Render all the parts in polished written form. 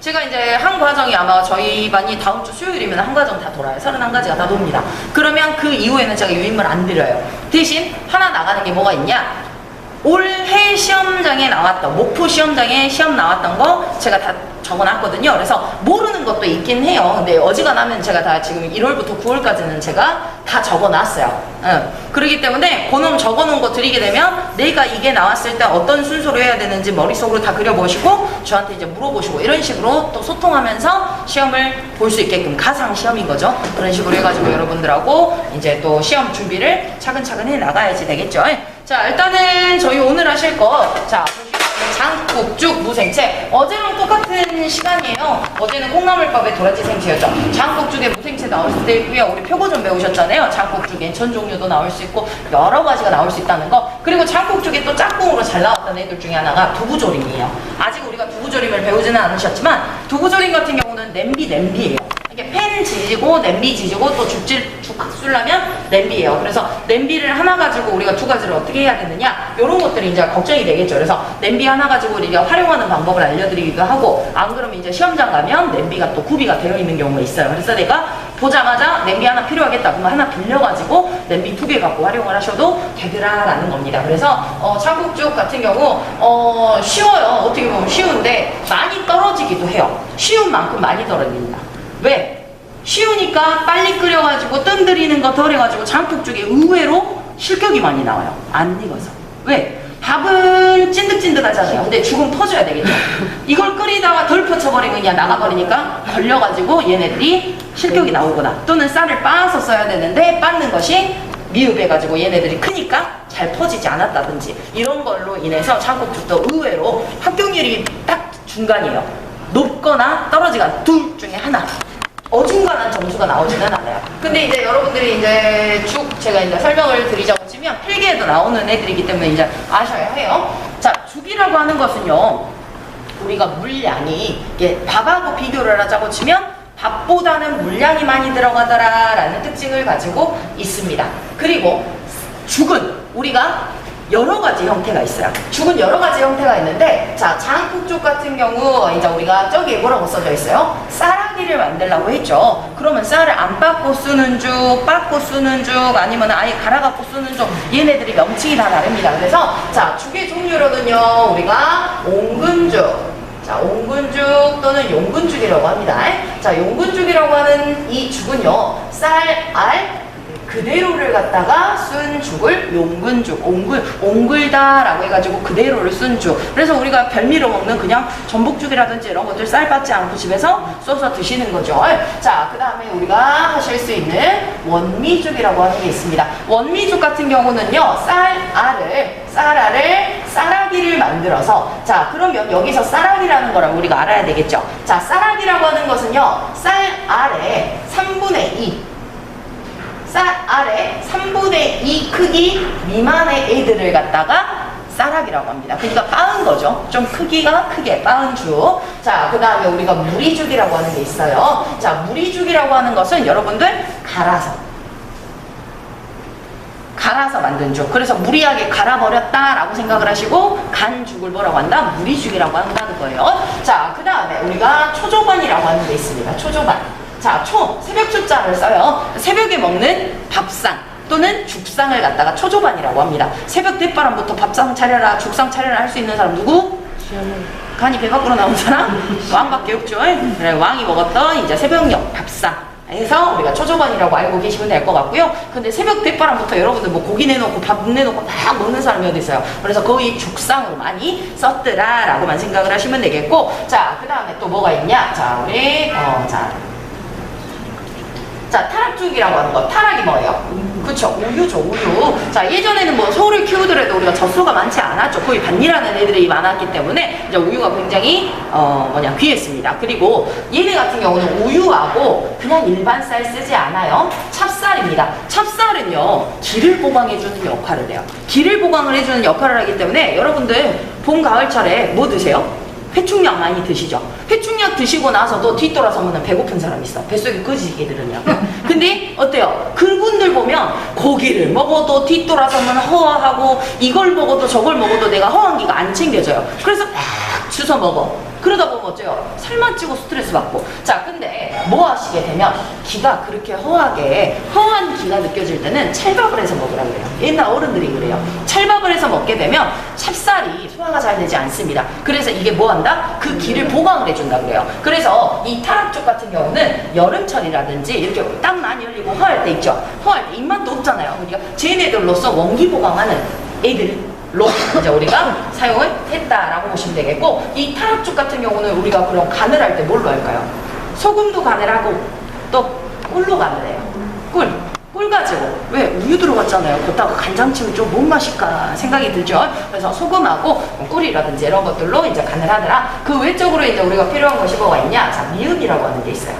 제가 이제 한 과정이 아마 저희 반이 다음 주 수요일이면 한 과정 다 돌아요. 31가지가 다 돕니다. 그러면 그 이후에는 제가 유인물 안 드려요. 대신 하나 나가는 게 뭐가 있냐? 올해 시험장에 나왔던, 목포 시험장에 시험 나왔던 거 제가 다 적어놨거든요. 그래서 모르는 것도 있긴 해요. 근데 어지간하면 제가 다 지금 1월부터 9월까지는 제가 다 적어놨어요. 그렇기 때문에 그놈 적어놓은 거 드리게 되면 내가 이게 나왔을 때 어떤 순서로 해야 되는지 머릿속으로 다 그려보시고 저한테 이제 물어보시고 이런 식으로 또 소통하면서 시험을 볼 수 있게끔 가상 시험인 거죠. 그런 식으로 해가지고 여러분들하고 이제 또 시험 준비를 차근차근 해 나가야지 되겠죠. 자, 일단은 저희 오늘 하실 거, 자, 장국죽 무생채. 어제랑 똑같은 시간이에요. 어제는 콩나물밥에 도라지 생채였죠. 장국죽에 무생채 나올 수도 있고요. 우리 표고전 배우셨잖아요. 장국죽에 전 종류도 나올 수 있고 여러 가지가 나올 수 있다는 거. 그리고 장국죽에 또 짝꿍으로 잘 나왔던 애들 중에 하나가 두부조림이에요. 아직 우리가 두부조림을 배우지는 않으셨지만 두부조림 같은 경우는 냄비예요. 이게 팬 지지고 냄비 지지고 또 죽 쓰려면 냄비예요. 그래서 냄비를 하나 가지고 우리가 두 가지를 어떻게 해야 되느냐, 이런 것들이 이제 걱정이 되겠죠. 그래서 냄비 하나 가지고 우리가 활용하는 방법을 알려드리기도 하고, 안 그러면 이제 시험장 가면 냄비가 또 구비가 되어 있는 경우가 있어요. 그래서 내가 보자마자 냄비 하나 필요하겠다 그러면 하나 빌려가지고 냄비 2개 갖고 활용을 하셔도 되더라라는 겁니다. 그래서 장국죽 같은 경우 쉬워요. 어떻게 보면 쉬운데 많이 떨어지기도 해요. 쉬운 만큼 많이 떨어집니다. 왜? 쉬우니까 빨리 끓여가지고 뜸 들이는 거 덜 해가지고 장국죽에 의외로 실격이 많이 나와요. 안 익어서. 왜? 밥은 찐득찐득하잖아요. 근데 죽은 퍼줘야 되겠죠. 이걸 끓이다가 덜 퍼쳐버리면 그냥 나가버리니까 걸려가지고 얘네들이 실격이 나오거나, 또는 쌀을 빻아서 써야 되는데 빻는 것이 미흡해가지고 얘네들이 크니까 잘 퍼지지 않았다든지, 이런 걸로 인해서 장국죽도 의외로 합격률이 딱 중간이에요. 높거나 떨어지거나 둘 중에 하나. 어중간한 점수가 나오지는 않아요. 근데 이제 여러분들이 이제 죽 제가 이제 설명을 드리자고 치면 필기에도 나오는 애들이기 때문에 이제 아셔야 해요. 자, 죽이라고 하는 것은요, 우리가 물량이 이게 밥하고 비교를 하자고 치면 밥보다는 물량이 많이 들어가더라라는 특징을 가지고 있습니다. 그리고 죽은 우리가 여러 가지 형태가 있어요. 죽은 여러 가지 형태가 있는데, 자, 장국죽 같은 경우 이제 우리가 저기에 뭐라고 써져 있어요? 쌀아기를 만들려고 했죠. 그러면 쌀을 안 빻고 쓰는 죽, 빻고 쓰는 죽, 아니면 아예 갈아갖고 쓰는 죽, 얘네들이 명칭이 다 다릅니다. 그래서 자, 죽의 종류로는요, 우리가 옹근죽, 자, 옹근죽 또는 용근죽이라고 합니다. 자, 용근죽이라고 하는 이 죽은요, 쌀, 알 그대로를 갖다가 쓴 죽을 용근죽, 옹글다라고 해가지고 그대로를 쓴 죽. 그래서 우리가 별미로 먹는 그냥 전복죽이라든지 이런 것들 쌀 받지 않고 집에서 써서 드시는 거죠. 자, 그 다음에 우리가 하실 수 있는 원미죽이라고 하는 게 있습니다. 원미죽 같은 경우는요, 쌀알을 쌀아기를 만들어서, 자, 그러면 여기서 쌀아기라는 거를 우리가 알아야 되겠죠. 자, 쌀아기라고 하는 것은요, 쌀알의 3분의 2 쌀알의 3분의 2 크기 미만의 애들을 갖다가 쌀아기라고 합니다. 그러니까 빻은 거죠. 좀 크기가 크게 빻은 죽. 자, 그 다음에 우리가 무리죽이라고 하는 게 있어요. 자, 무리죽이라고 하는 것은 여러분들 갈아서 만든 죽. 그래서 무리하게 갈아버렸다라고 생각을 하시고 간 죽을 뭐라고 한다? 무리죽이라고 한다는 거예요. 자, 그 다음에 우리가 초조반이라고 하는 게 있습니다. 초조반. 자, 새벽초자를 써요. 새벽에 먹는 밥상 또는 죽상을 갖다가 초조반이라고 합니다. 새벽 대바람부터 밥상 차려라, 죽상 차려라 할 수 있는 사람 누구? 간이 배 밖으로 나온 사람? 왕밖에 없죠. 그래, 왕이 먹었던 이제 새벽녘 밥상 해서 우리가 초조반이라고 알고 계시면 될 것 같고요. 근데 새벽 대바람부터 여러분들 뭐 고기 내놓고 밥 내놓고 막 먹는 사람이 어디 있어요. 그래서 거의 죽상으로 많이 썼더라 라고만 생각을 하시면 되겠고, 자, 그 다음에 또 뭐가 있냐. 자, 우리 자, 타락죽이라고 하는 거. 타락이 뭐예요? 그쵸, 우유죠, 우유. 자, 예전에는 뭐 소를 키우더라도 우리가 젖소가 많지 않았죠. 거의 반일하는 애들이 많았기 때문에 이제 우유가 굉장히 귀했습니다. 그리고 얘네 같은 경우는 우유하고 그냥 일반 쌀 쓰지 않아요. 찹쌀입니다. 찹쌀은요, 기를 보강해주는 역할을 해요. 기를 보강을 해주는 역할을 하기 때문에 여러분들 봄, 가을철에 뭐 드세요? 회충약 많이 드시죠? 회충약 드시고 나서도 뒤돌아서면 배고픈 사람 있어. 뱃속에 거지새끼들은요. 근데 어때요? 그분들 보면 고기를 먹어도 뒤돌아서면 허하고 이걸 먹어도 저걸 먹어도 내가 허한 기가 안 챙겨져요. 그래서 막 주워 먹어. 그러다 보면 어째요? 살만 찌고 스트레스 받고. 자, 근데 뭐 하시게 되면 기가 그렇게 허한 기가 느껴질 때는 찰밥을 해서 먹으라 그래요. 옛날 어른들이 그래요. 찰밥을 해서 먹게 되면 찹쌀이 소화가 잘 되지 않습니다. 그래서 이게 뭐 한다? 그 기를 보강을 해준다 그래요. 그래서 이 타락죽 같은 경우는 여름철이라든지 이렇게 땀 많이 흘리고 허할 때 있죠. 허할 때 입맛도 없잖아요. 그러니까 쟤네들로서 원기 보강하는 애들로 이제 우리가 사용을 했다라고 보시면 되겠고, 이 타락죽 같은 경우는 우리가 그럼 간을 할 때 뭘로 할까요? 소금도 간을 하고 또 꿀로 간을 해요. 꿀 가지고, 왜 우유 들어갔잖아요. 그렇다고 간장치면 좀 못 마실까 생각이 들죠. 그래서 소금하고 꿀이라든지 이런 것들로 이제 간을 하더라. 그 외적으로 이제 우리가 필요한 것이 뭐가 있냐? 자, 미음이라고 하는 게 있어요.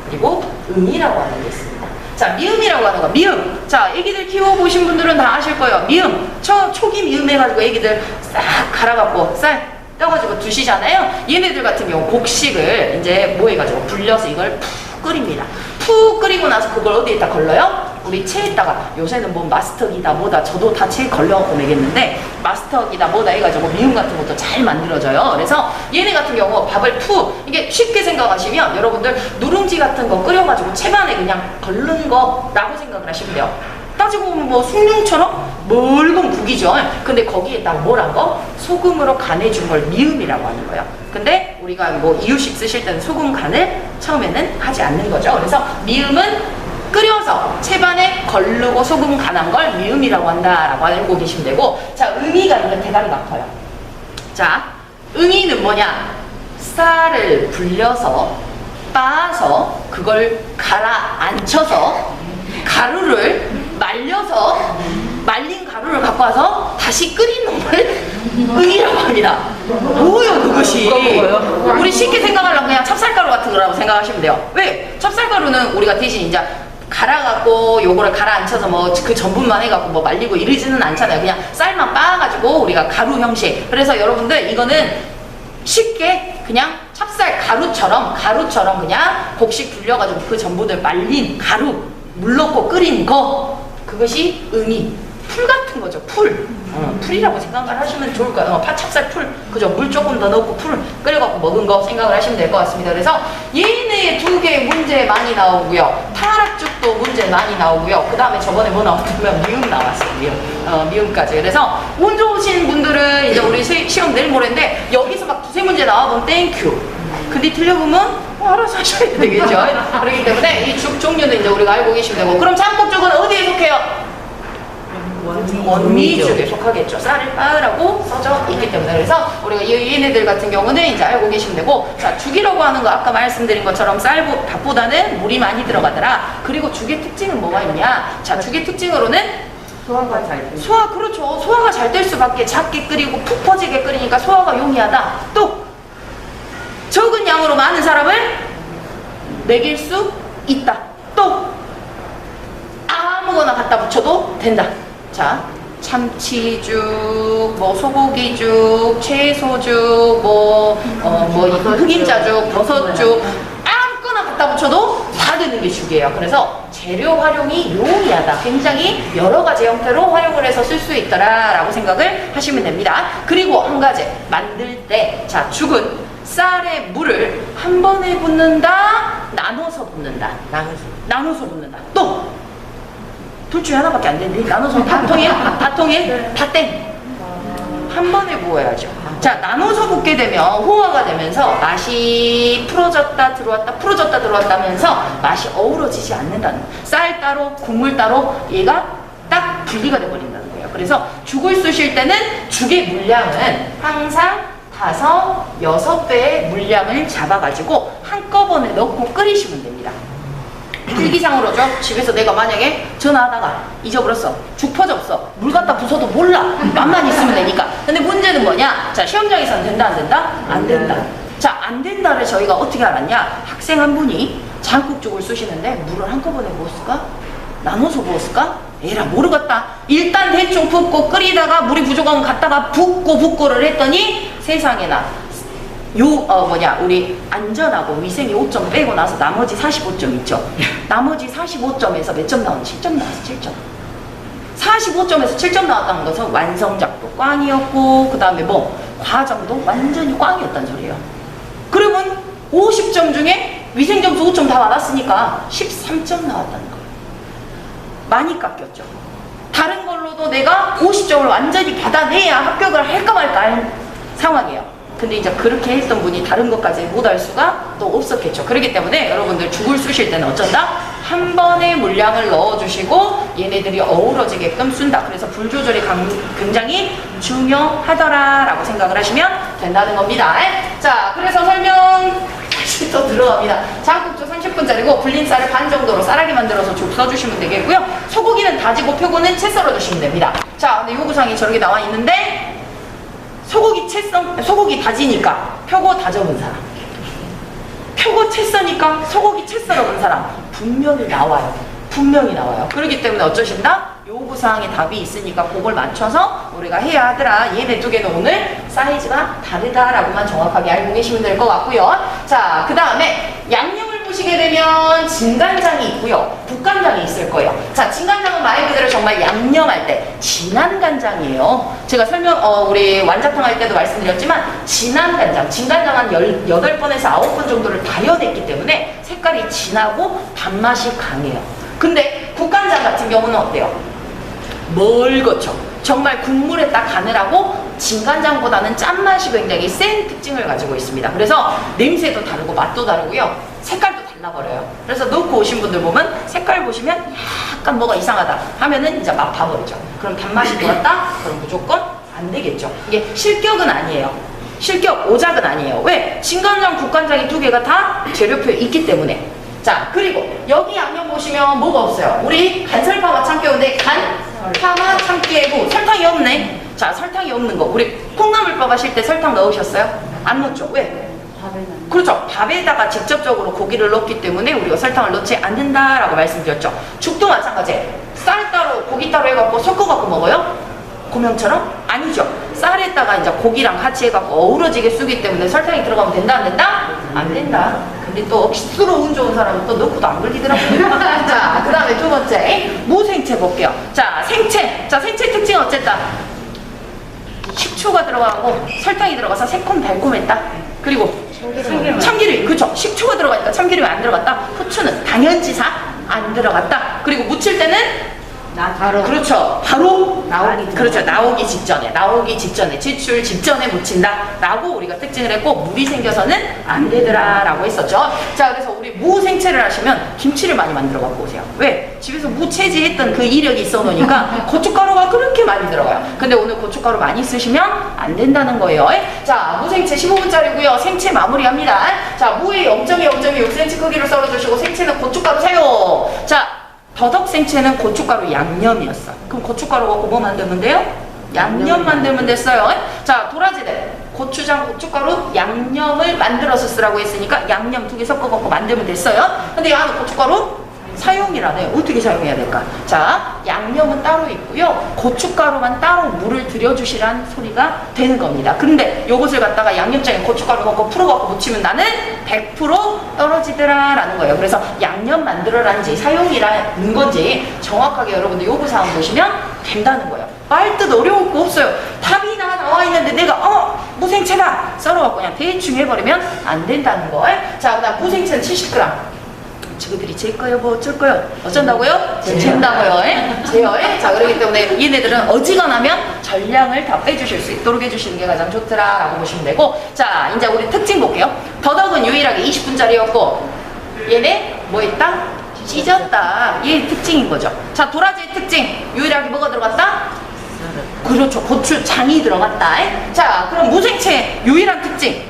그리고 음이라고 하는 게 있습니다. 자, 미음이라고 하는 거, 미음. 자, 애기들 키워보신 분들은 다 아실 거예요. 미음. 초기 미음 해가지고 애기들 싹 갈아갖고 쌀 떠가지고 두시잖아요. 얘네들 같은 경우 곡식을 이제 뭐 해가지고 불려서 이걸 푹 끓입니다. 푹 끓이고 나서 그걸 어디에다 걸러요? 우리 체에다가, 요새는 뭐 마스터기다 뭐다, 저도 다 체에 걸려갖고 매겠는데 마스터기다 뭐다 해가지고 미음 같은 것도 잘 만들어져요. 그래서 얘네 같은 경우 밥을 푹, 이게 쉽게 생각하시면 여러분들 누룽지 같은 거 끓여가지고 채반에 그냥 걸른 거라고 생각을 하시면 돼요. 따지고 보면 뭐 숭늉처럼 묽은 국이죠. 근데 거기에다가 뭐란 거? 소금으로 간해준 걸 미음이라고 하는 거예요. 근데 우리가 뭐 이유식 쓰실 때는 소금 간을 처음에는 하지 않는 거죠. 그래서 미음은 끓여서 채반에 걸르고 소금 간한 걸 미음이라고 한다라고 알고 계시면 되고, 자, 응이가 이건 대가리가 아파요. 자, 응이는 뭐냐? 쌀을 불려서 빻아서 그걸 가라앉혀서 가루를 말려서 말린 가루를 갖고 와서 다시 끓인 놈을 응이라고 합니다. 뭐예요 그것이? 우리 쉽게 생각하려면 그냥 찹쌀가루 같은 거라고 생각하시면 돼요. 왜? 찹쌀가루는 우리가 대신 이제 갈아갖고 요거를 가라앉혀서 뭐 그 전분만 해갖고 뭐 말리고 이러지는 않잖아요. 그냥 쌀만 빻아가지고 우리가 가루 형식. 그래서 여러분들 이거는 쉽게 그냥 찹쌀 가루처럼 그냥 곡식 불려가지고 그 전분을 말린 가루 물 넣고 끓인 거, 그것이 응이. 풀 같은 거죠. 풀이라고 생각을 하시면 좋을 거예요. 팥찹쌀 풀, 그죠? 물 조금 더 넣고 풀 끓여갖고 먹은 거 생각을 하시면 될 것 같습니다. 그래서 얘네 두 개 문제 많이 나오고요. 타락죽도 문제 많이 나오고요. 그 다음에 저번에 뭐 나왔냐면 미음 나왔어요. 미음까지. 그래서 운 좋으신 분들은 이제 우리 시험 내일 모레인데 여기서 막 두세 문제 나와보면 땡큐. 근데 틀려보면 알아서 하셔야 되겠죠. 그렇기 때문에 이 죽 종류는 이제 우리가 알고 계시면 되고, 그럼 장국죽은 어디에 속해요? 원미죽에 속하겠죠. 쌀을 빻으라고 써져 있기 때문에. 그래서 우리가 얘네들 같은 경우는 이제 알고 계시면 되고, 자, 죽이라고 하는 거 아까 말씀드린 것처럼 밥보다는 물이 많이 들어가더라. 그리고 죽의 특징은 뭐가 있냐? 자, 죽의 특징으로는 소화가 잘 돼. 그렇죠. 소화가 잘 될 수밖에. 작게 끓이고 푹 퍼지게 끓이니까 소화가 용이하다. 또 적은 양으로 많은 사람을 먹일 수 있다. 또 아무거나 갖다 붙여도 된다. 자, 참치죽, 뭐 소고기죽, 채소죽, 흑임자죽, 버섯죽, 아무거나 갖다 붙여도 다 되는 게 죽이에요. 그래서 재료 활용이 용이하다. 굉장히 여러 가지 형태로 활용을 해서 쓸 수 있더라라고 생각을 하시면 됩니다. 그리고 한 가지 만들 때, 자, 죽은 쌀에 물을 한 번에 붓는다, 나눠서 붓는다. 나눠서 붓는다. 또 둘 중에 하나밖에 안 되는데 나눠서 다 통일? 다 땡. 한 번에 부어야죠. 자, 나눠서 붓게 되면 호화가 되면서 맛이 풀어졌다 들어왔다 하면서 맛이 어우러지지 않는다는 거예요. 쌀 따로 국물 따로 얘가 딱 분리가 돼버린다는 거예요. 그래서 죽을 쓰실 때는 죽의 물량은 항상 5, 6배의 물량을 잡아가지고 한꺼번에 넣고 끓이시면 됩니다. 필기상으로죠. 집에서 내가 만약에 전화하다가 잊어버렸어. 죽 퍼졌어. 물 갖다 부숴도 몰라. 맛만 있으면 되니까. 근데 문제는 뭐냐? 자, 시험장에서는 된다 안 된다? 안 된다. 자, 안 된다를 저희가 어떻게 알았냐? 학생 한 분이 장국죽을 쓰시는데 물을 한꺼번에 부었을까? 나눠서 부었을까? 에라 모르겠다. 일단 대충 붓고 끓이다가 물이 부족하면 갖다가 붓고를 했더니 세상에나 우리 안전하고 위생이 5점 빼고 나서 나머지 45점 있죠. 나머지 45점에서 몇 점 나오는? 7점 나왔어, 7점. 45점에서 7점 나왔다는 것은 완성작도 꽝이었고, 그 다음에 과정도 완전히 꽝이었단 소리예요. 그러면 50점 중에 위생점수 5점 다 받았으니까 13점 나왔다는 거예요. 많이 깎였죠. 다른 걸로도 내가 50점을 완전히 받아내야 합격을 할까 말까 할 상황이에요. 근데 이제 그렇게 했던 분이 다른 것까지 못할 수가 또 없었겠죠. 그렇기 때문에 여러분들 죽을 쑤실 때는 어쩐다? 한 번에 물량을 넣어주시고 얘네들이 어우러지게끔 쏜다. 그래서 불 조절이 굉장히 중요하더라라고 생각을 하시면 된다는 겁니다. 자, 그래서 설명 다시 또 들어갑니다. 장국조 30분짜리고 불린 쌀을 반 정도로 쌀하게 만들어서 쭉 써주시면 되겠고요. 소고기는 다지고 표고는 채 썰어주시면 됩니다. 자, 근데 요구사항이 저렇게 나와 있는데 소고기 다지니까 표고 다져본 사람, 표고 채 써니까 소고기 채 썰어본 사람 분명히 나와요. 분명히 나와요. 그렇기 때문에 어쩌신다? 요구사항에 답이 있으니까 그걸 맞춰서 우리가 해야 하더라. 얘네 두 개는 오늘 사이즈가 다르다라고만 정확하게 알고 계시면 될 것 같고요. 자, 그 다음에 양념을 보시게 되면 진간장이 있고요. 국간장이 있을 거예요. 자, 진간장은 말 그대로 정말 양념할 때 진한 간장이에요. 제가 우리 완자탕 할 때도 말씀드렸지만 진한 간장, 진간장 한 18번에서 9번 정도를 다려냈기 때문에 색깔이 진하고 단맛이 강해요. 근데 국간장 같은 경우는 어때요? 멀겋죠. 정말 국물에 딱 가느라고 진간장보다는 짠맛이 굉장히 센 특징을 가지고 있습니다. 그래서 냄새도 다르고 맛도 다르고요. 색깔도 달라버려요. 그래서 넣고 오신 분들 보면 색깔 보시면 약간 뭐가 이상하다 하면은 이제 맛 봐버리죠. 그럼 단맛이 돌았다? 그럼 무조건 안 되겠죠. 이게 실격은 아니에요. 실격 오작은 아니에요. 왜? 진간장, 국간장이 두 개가 다 재료표에 있기 때문에. 자, 그리고 여기 양념 보시면 뭐가 없어요? 우리 간설파마 참깨인데 파마 참깨고 설탕이 없네. 자, 설탕이 없는 거. 우리 콩나물밥 하실 때 설탕 넣으셨어요? 안 넣었죠? 왜? 그렇죠. 밥에다가 직접적으로 고기를 넣기 때문에 우리가 설탕을 넣지 않는다라고 말씀드렸죠. 죽도 마찬가지예요. 쌀 따로 고기 따로 해갖고 섞어갖고 먹어요? 고명처럼? 아니죠. 쌀에다가 이제 고기랑 같이 해갖고 어우러지게 쓰기 때문에 설탕이 들어가면 된다 안 된다? 안 된다. 근데 또 억수로 운 좋은 사람은 또 넣고도 안 걸리더라고요. 자, 그 다음에 두 번째 무생채 볼게요. 자, 생채. 자, 생채 특징은 어쨌다? 식초가 들어가고 설탕이 들어가서 새콤달콤했다. 그리고 참기름. 그렇죠. 식초가 들어가니까 참기름이 안 들어갔다. 후추는 당연지사 안 들어갔다. 그리고 무칠 때는 바로 그렇죠. 바로 나오기 그렇죠. 나오기 직전에 제출 직전에 묻힌다 라고 우리가 특징을 했고 물이 생겨서는 안 되더라 라고 했었죠. 자, 그래서 우리 무생채를 하시면 김치를 많이 만들어 갖고 오세요. 왜? 집에서 무채지 했던 그 이력이 있어 놓으니까 고춧가루가 그렇게 많이 들어가요. 근데 오늘 고춧가루 많이 쓰시면 안 된다는 거예요. 자, 무생채 15분짜리고요. 생채 마무리합니다. 자, 무에 0.6cm 크기로 썰어주시고 생채는 고춧가루 사용. 자, 더덕 생채는 고춧가루 양념이었어. 그럼 고춧가루 갖고 뭐 만들면 돼요? 양념 만들면 됐어요. 자, 도라지들 고추장, 고춧가루, 양념을 만들어서 쓰라고 했으니까 양념 2개 섞어갖고 만들면 됐어요. 근데 이 안에 고춧가루 사용이라네요. 어떻게 사용해야 될까? 자, 양념은 따로 있고요. 고춧가루만 따로 물을 들여주시라는 소리가 되는 겁니다. 근데 요것을 갖다가 양념장에 고춧가루 넣고 풀어갖고 묻히면 나는 100% 떨어지더라 라는 거예요. 그래서 양념 만들어라는지 사용이라는 건지 정확하게 여러분들 요구사항 보시면 된다는 거예요. 말뜻 어려울 거 없어요. 답이 나와 있는데 내가 무생채다 썰어갖고 그냥 대충 해버리면 안 된다는 거예요. 자, 그 다음 무생채는 70g. 저희들이 제 거요 뭐 어쩔 거요 어쩐다고요? 잰다고요. 제요. 자, 그렇기 때문에 얘네들은 어지간하면 전량을 다 빼주실 수 있도록 해주시는 게 가장 좋더라 라고 보시면 되고. 자, 이제 우리 특징 볼게요. 더덕은 유일하게 20분짜리였고 얘네 뭐 했다? 찢었다. 얘 특징인 거죠. 자, 도라지의 특징 유일하게 뭐가 들어갔다? 그렇죠. 고추장이 들어갔다. 자, 그럼 무생채 유일한 특징.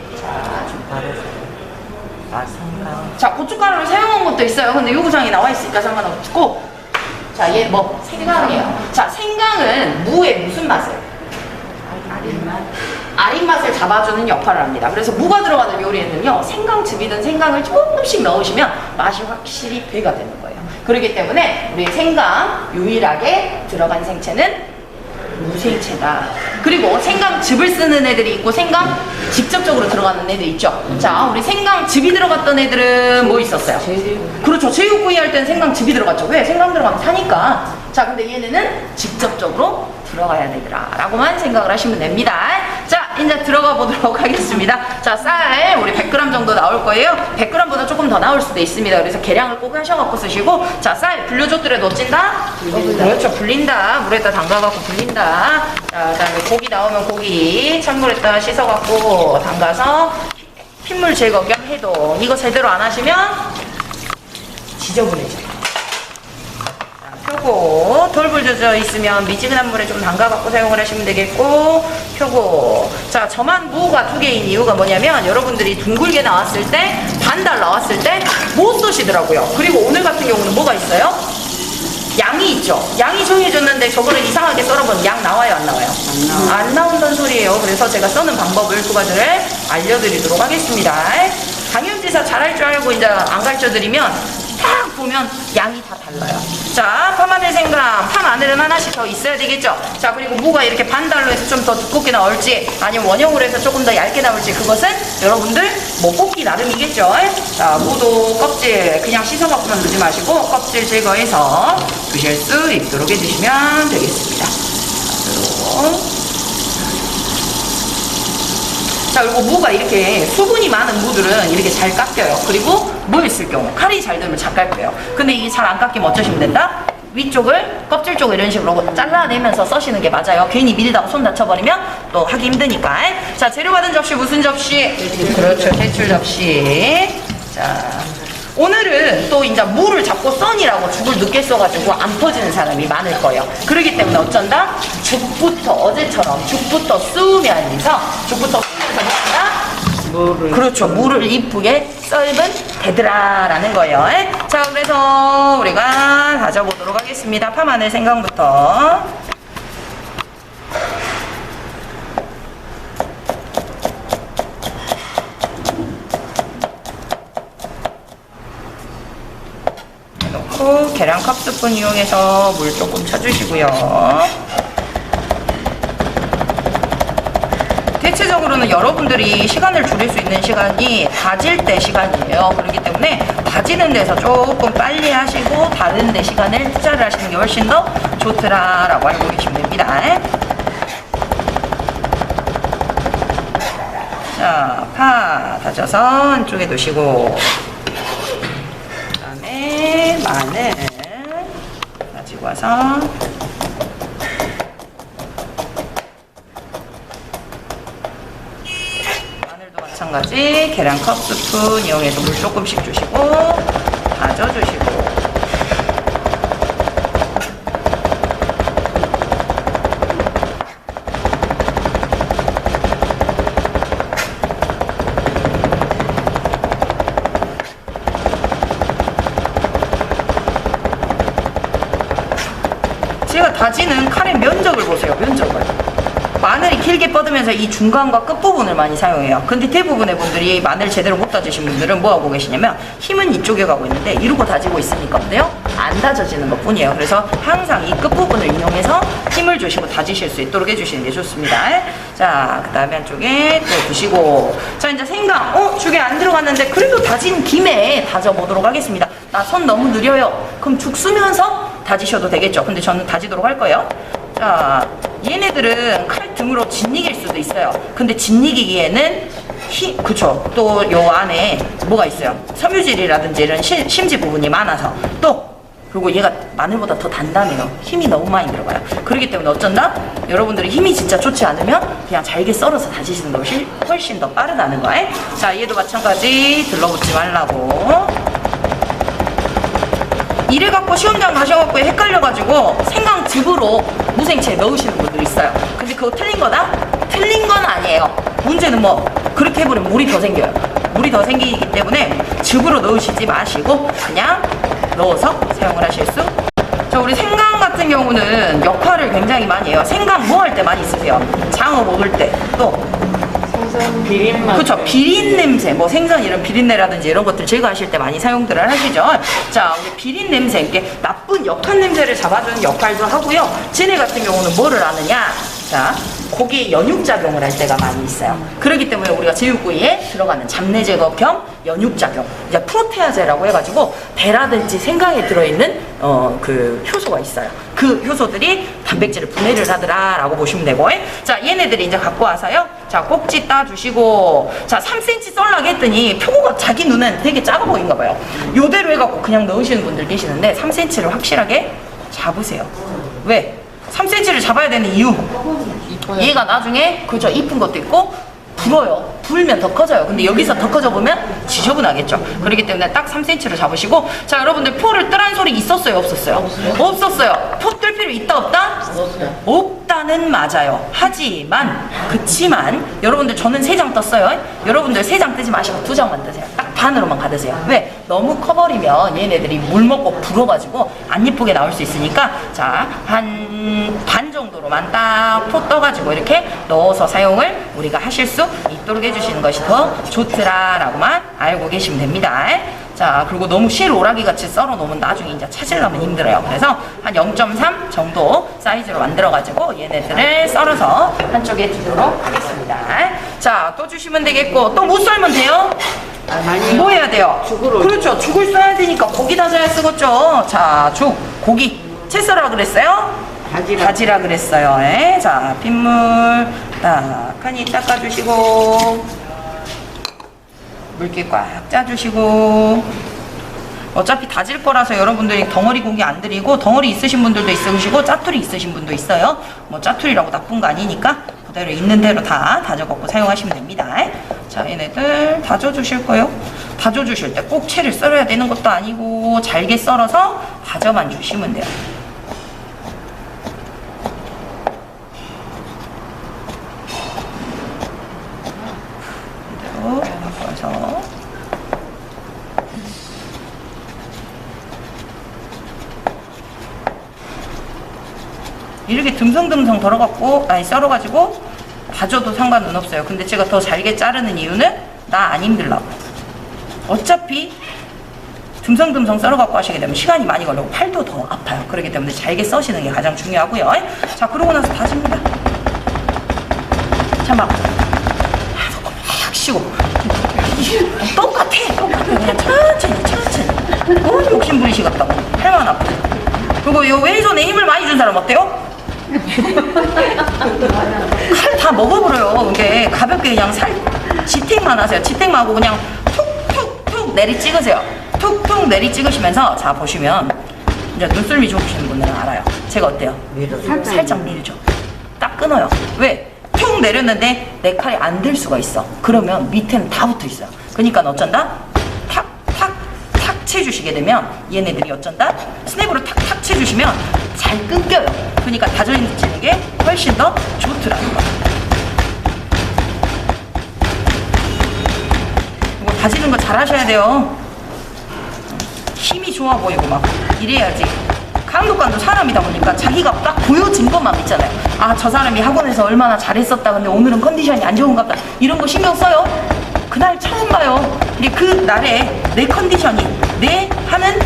자, 고춧가루를 사용한 것도 있어요. 근데 요구사항이 나와 있으니까 상관없고. 자, 얘 뭐 생강이에요. 자, 생강은 무의 무슨 맛을? 아린 맛을 잡아주는 역할을 합니다. 그래서 무가 들어가는 요리에는요, 생강즙이든 생강을 조금씩 넣으시면 맛이 확실히 배가 되는 거예요. 그렇기 때문에 우리 생강 유일하게 들어간 생채는 무생채다. 그리고 생강즙을 쓰는 애들이 있고 생강 직접적으로 들어가는 애들 있죠. 자, 우리 생강즙이 들어갔던 애들은 뭐 있었어요? 그렇죠. 제육구이 할 때는 생강즙이 들어갔죠. 왜? 생강 들어가면 타니까. 자, 근데 얘네는 직접적으로 들어가야 되더라 라고만 생각을 하시면 됩니다. 자, 이제 들어가 보도록 하겠습니다. 자, 쌀 우리 100g 정도 나올 거예요. 100g보다 조금 더 나올 수도 있습니다. 그래서 계량을 꼭 하셔갖고 쓰시고, 자, 쌀 불려줬더라도 어찐다? 그렇죠. 불린다. 물에다 담가갖고 불린다. 자, 그다음에 고기 나오면 고기 찬물에다 씻어갖고 담가서 핏물 제거 겸 해동. 이거 제대로 안 하시면 지저분해져요. 표고 돌불 젖어 있으면 미지근한 물에 좀 담가갖고 사용을 하시면 되겠고, 표고. 자, 저만 무가 2개인 이유가 뭐냐면 여러분들이 둥글게 나왔을 때, 반달 나왔을 때 못 쓰시더라고요. 그리고 오늘 같은 경우는 뭐가 있어요? 양이 있죠. 양이 정해졌는데 저거를 이상하게 썰어보면 양 나와요, 안 나와요? 안 나온다는 소리예요. 그래서 제가 써는 방법을 2가지를 알려드리도록 하겠습니다. 당연지사 잘할 줄 알고 이제 안 가르쳐드리면 딱 보면 양이 다 달라요. 자, 파마늘 생강, 파마늘은 하나씩 더 있어야 되겠죠. 자, 그리고 무가 이렇게 반달로 해서 좀 더 두껍게 나올지 아니면 원형으로 해서 조금 더 얇게 나올지 그것은 여러분들 뭐 뽑기 나름이겠죠. 자, 무도 껍질 그냥 씻어갖고만 넣지 마시고 껍질 제거해서 드실 수 있도록 해주시면 되겠습니다. 자, 그리고 무가 이렇게 수분이 많은 무들은 이렇게 잘 깎여요. 그리고 뭐 있을 경우 칼이 잘 들면 잘 깎여요. 근데 이게 잘 안 깎이면 어쩌시면 된다? 위쪽을 껍질 쪽을 이런 식으로 잘라내면서 써시는 게 맞아요. 괜히 밀다가 손 다쳐버리면 또 하기 힘드니까. 자, 재료 받은 접시 무슨 접시? 그렇죠, 대출 접시. 자, 오늘은 또 이제 무를 자꾸 써니라고 죽을 늦게 써가지고 안 퍼지는 사람이 많을 거예요. 그렇기 때문에 어쩐다? 죽부터 어제처럼 죽부터 쑤면서 죽부터 쑤면서 먹다. 그렇죠. 무를 이쁘게 썰면 되더라라는 거예요. 자, 그래서 우리가 다져보도록 하겠습니다. 파마늘 생강부터. 넣고 계란 컵스푼 이용해서 물 조금 쳐주시고요. 대체적으로는 여러분들이 시간을 줄일 수 있는 시간이 다질 때 시간이에요. 그렇기 때문에 다지는 데서 조금 빨리 하시고 다른 데 시간을 투자를 하시는 게 훨씬 더 좋더라라고 알고 계시면 됩니다. 자, 파 다져서 안쪽에 두시고, 그 다음에 마늘 가지고 와서 마찬가지 계란 컵 스푼 이용해서 물 조금씩 주시고 다져주시고, 제가 다지는 칼의 면적을 보세요. 면적을. 마늘이 길게 뻗으면서 이 중간과 끝부분을 많이 사용해요. 근데 대부분의 분들이 마늘 제대로 못 다지신 분들은 뭐 하고 계시냐면 힘은 이쪽에 가고 있는데 이러고 다지고 있으니까 근데요, 안 다져지는 것 뿐이에요. 그래서 항상 이 끝부분을 이용해서 힘을 주시고 다지실 수 있도록 해주시는 게 좋습니다. 자, 그 다음에 한쪽에 또 두시고, 자, 이제 생강 죽에 안 들어갔는데 그래도 다진 김에 다져보도록 하겠습니다. 나 손 너무 느려요. 그럼 죽 쓰면서 다지셔도 되겠죠. 근데 저는 다지도록 할 거예요. 자, 얘네들은 칼 등으로 짓이길 수도 있어요. 근데 짓이기에는 그쵸, 또 요 안에 뭐가 있어요. 섬유질이라든지 이런 심지 부분이 많아서, 또 그리고 얘가 마늘보다 더 단단해요. 힘이 너무 많이 들어가요. 그렇기 때문에 어쩐다? 여러분들이 힘이 진짜 좋지 않으면 그냥 잘게 썰어서 다지시는 것이 훨씬 더 빠르다는 거예요. 자, 얘도 마찬가지 들러붙지 말라고. 이래갖고 시험장 가셔갖고 헷갈려가지고 생강즙으로 무생채 넣으시는 분들 있어요. 근데 그거 틀린 거다? 틀린 건 아니에요. 문제는 뭐 그렇게 해버리면 물이 더 생겨요. 물이 더 생기기 때문에 즙으로 넣으시지 마시고 그냥 넣어서 사용을 하실 수. 자, 우리 생강 같은 경우는 역할을 굉장히 많이 해요. 생강 뭐 할 때 많이 쓰세요? 장어 먹을 때, 또 생선 비린맛. 그렇죠. 비린 냄새, 뭐 생선 이런 비린내라든지 이런 것들 제거하실 때 많이 사용들을 하시죠. 자, 우리 비린 냄새, 이게 나쁜 역한 냄새를 잡아주는 역할도 하고요. 쟤네 같은 경우는 뭐를 하느냐? 자, 고기에 연육작용을 할 때가 많이 있어요. 그렇기 때문에 우리가 제육구이에 들어가는 잡내 제거 겸 연육작용, 이제 프로테아제라고 해가지고 배라든지 생강에 들어있는 그 효소가 있어요. 그 효소들이 단백질을 분해를 하더라라고 보시면 되고, 자, 얘네들이 이제 갖고 와서요. 자, 꼭지 따주시고, 자, 3cm 썰라고 했더니 표고가 자기 눈엔 되게 작아 보인가 봐요. 요대로 해갖고 그냥 넣으시는 분들 계시는데 3cm를 확실하게 잡으세요. 왜? 3cm를 잡아야 되는 이유. 얘가 나중에 그죠, 이쁜 것도 있고 불어요. 불면 더 커져요. 근데 여기서 더 커져 보면 지저분하겠죠. 그렇기 때문에 딱 3cm를 잡으시고, 자, 여러분들 표를 뜨란 소리 있었어요, 없었어요? 없었어요. 표 뜰 필요 있다, 없다? 없다는 맞아요. 하지만 그치만 여러분들, 저는 3장 떴어요. 여러분들 3장 뜨지 마시고 2장만 뜨세요. 딱 반으로만 가드세요. 왜? 너무 커버리면 얘네들이 물 먹고 불어가지고 안 예쁘게 나올 수 있으니까, 자, 한 반 정도로만 딱 포 떠가지고 이렇게 넣어서 사용을 우리가 하실 수 있도록 해주시는 것이 더 좋더라라고만 알고 계시면 됩니다. 자, 그리고 너무 실오라기 같이 썰어 놓으면 나중에 이제 찾으려면 힘들어요. 그래서 한 0.3 정도 사이즈로 만들어가지고 얘네들을 썰어서 한쪽에 두도록 하겠습니다. 자, 또 주시면 되겠고, 또 뭐 썰면 돼요? 뭐 해야 돼요? 죽으로. 그렇죠. 죽을 써야 되니까 고기 다져야 쓰겠죠. 자, 죽, 고기. 채 썰으라 그랬어요? 다지라 그랬어요. 예. 자, 핏물 딱하니 닦아주시고, 물기 꽉 짜주시고. 어차피 다질 거라서 여러분들이 덩어리 고기 안 드리고, 덩어리 있으신 분들도 있으시고 짜투리 있으신 분도 있어요. 뭐 짜투리라고 나쁜 거 아니니까 그대로 있는 대로 다 다져갖고 사용하시면 됩니다. 자, 얘네들 다져주실 거예요. 다져주실 때 꼭 채를 썰어야 되는 것도 아니고 잘게 썰어서 다져만 주시면 돼요. 이대로 바꿔서 이렇게 듬성듬성 덜어갖고, 아니 썰어가지고 다져도 상관은 없어요. 근데 제가 더 잘게 자르는 이유는 나 안 힘들라고. 어차피 듬성듬성 썰어갖고 하시게 되면 시간이 많이 걸리고 팔도 더 아파요. 그렇기 때문에 잘게 써시는 게 가장 중요하고요. 자, 그러고 나서 다집니다. 자, 막 쉬고 똑같아. 그냥 천천히 욕심 부리시겠다고. 팔만 아파. 그리고 요 왼손에 힘을 많이 준 사람 어때요? 칼 다 먹어버려요. 이게 가볍게 그냥 지탱만 하세요. 지탱만 하고 그냥 툭툭툭 내리 찍으세요. 툭툭 내리 찍으시면서, 자, 보시면 이제 눈썰미 좋으시는 분들은 알아요. 제가 어때요? 살짝 밀죠. 딱 끊어요. 왜? 툭 내렸는데 내 칼이 안 들 수가 있어. 그러면 밑에는 다 붙어 있어요. 그러니까 어쩐다? 탁탁 채주시게 되면 얘네들이 어쩐다? 스냅으로 탁탁 채주시면 잘 끊겨요. 그러니까 다져지는 게 훨씬 더 좋더라는 거예요. 이거 다지는 거 잘 하셔야 돼요. 힘이 좋아 보이고 막 이래야지. 감독관도 사람이다 보니까 자기가 딱 보여진 것만 있잖아요. 아, 저 사람이 학원에서 얼마나 잘했었다, 근데 오늘은 컨디션이 안 좋은가 보다, 이런 거 신경 써요? 그날 처음 봐요. 근데 그 날에 내 컨디션이, 내 하는